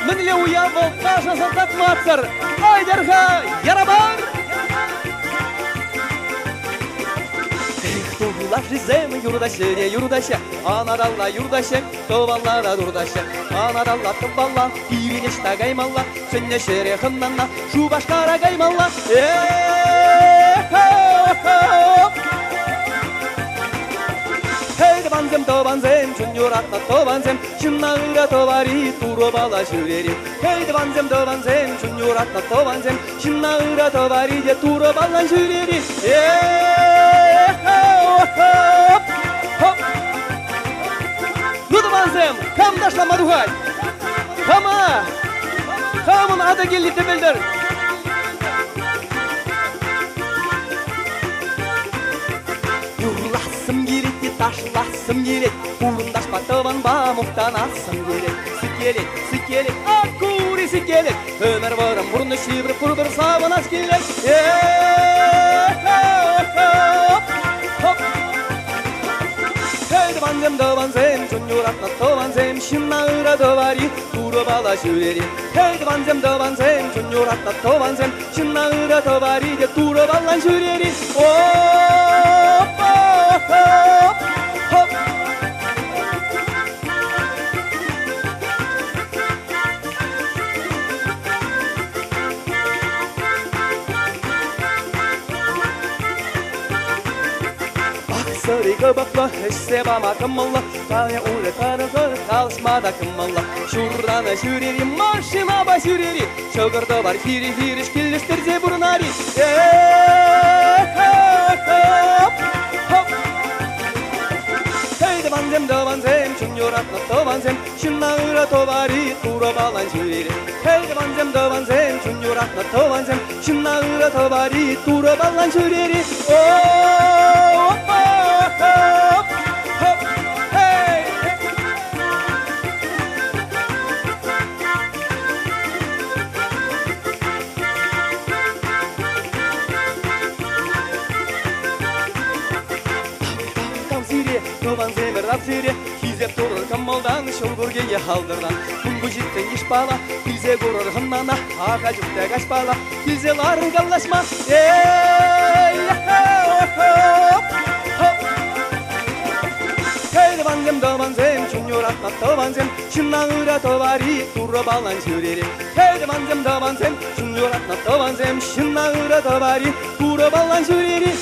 Minle uya bol taşasın takmatsır. Aydarha yarabır. Tuğulaşızım yurdaşı, anadalla yurdaşı, tovallara durdaşı, anadalla tıbballa, birine gaymalla, sünne şerehimnanna, şu başkara gaymalla. Hey vanzem, çunyoratna tovanzem, şınnaıra tovari, turobala şüreri. Hey vanzem, çunyoratna tovanzem, şınnaıra tovari, turobala şüreri. Nudumanzem, kam taşlama duhay. Kamın adı geldi bildir. Yurlasım giretti, taşlasım giret. Burundaşma tavanba muhtanasım giret. Sikelet, akkuri sikelet. Ömer varım burnu şivri kurdur savunaz kelek. Vanzem, çunyoratna tovanzem, şınnaıra tovari, turobala şüreri. Hey vanzem, çunyoratna tovanzem, şınnaıra tovari, turobala şüreri. Hop, hop, hop, hop. Sarıga bakla, hessebama kımalla, kaya ule karıgır, kalsmada kımalla. Şurrana şüreri, marşıma başüreri, şogırda var hiri şkilliştirze burnari. Hey vanzem, çunyoratna tovanzem, şınnaıra tovari, turobalan şüreri. Hey vanzem, çunyoratna tovanzem, şınnaıra tovari, turobalan şüreri. Tovanzem rapsiri, hizep durur kammaldan, şolgurgeye haldırdan. Bungu jitten iş bala, bize gurur hınnana, haka jütte kaç bala, bize lar gallaşma. Hey vanzem, çunyoratna tovanzem, şınnaıra tovari, turrobalan şüreri. Hey vanzem, çunyoratna tovanzem, şınnaıra tovari, turrobalan şüreri.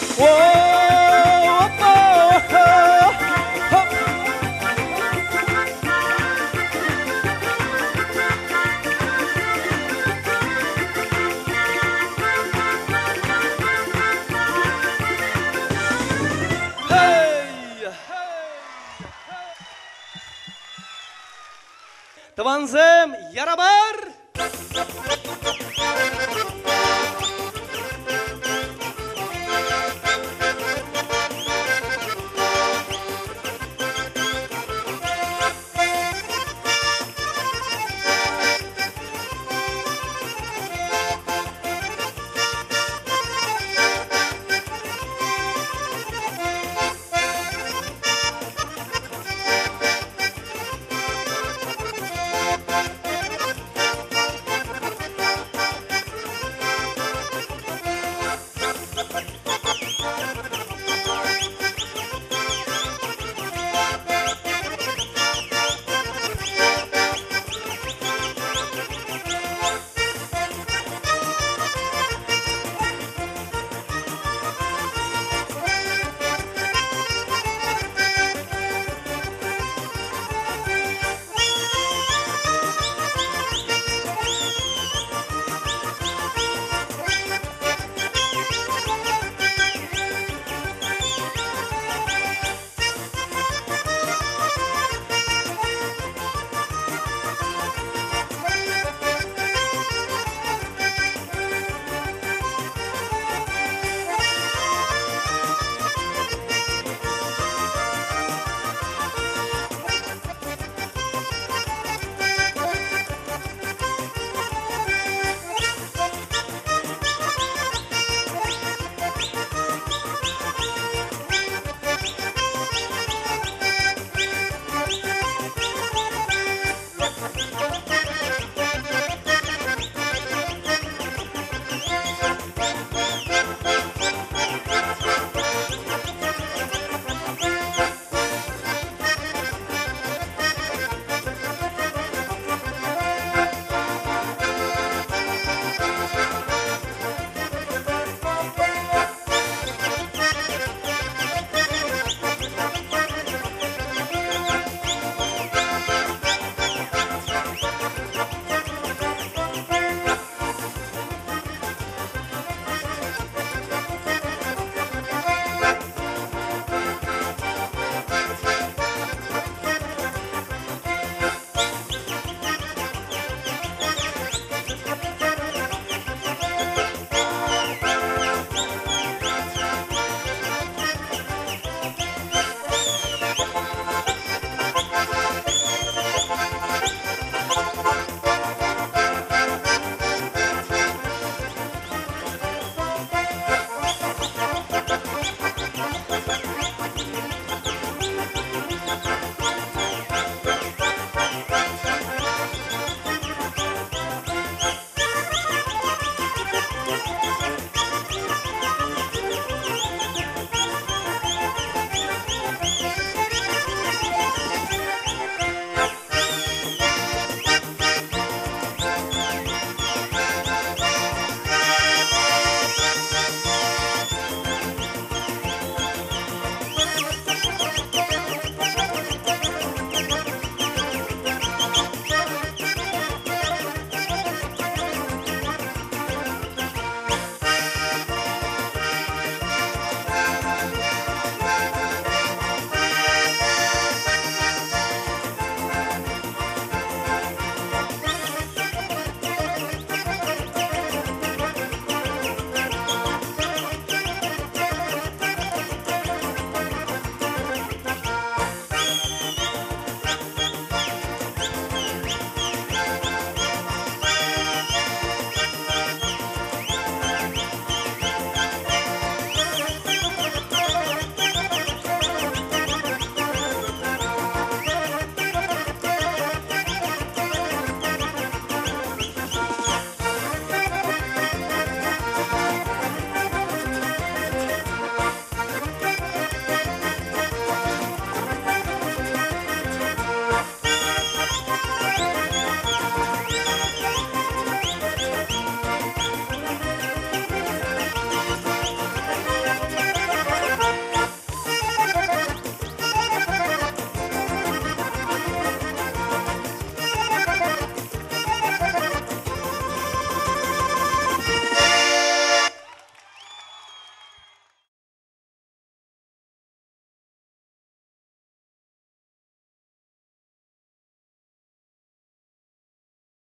Tovanzem yarabar.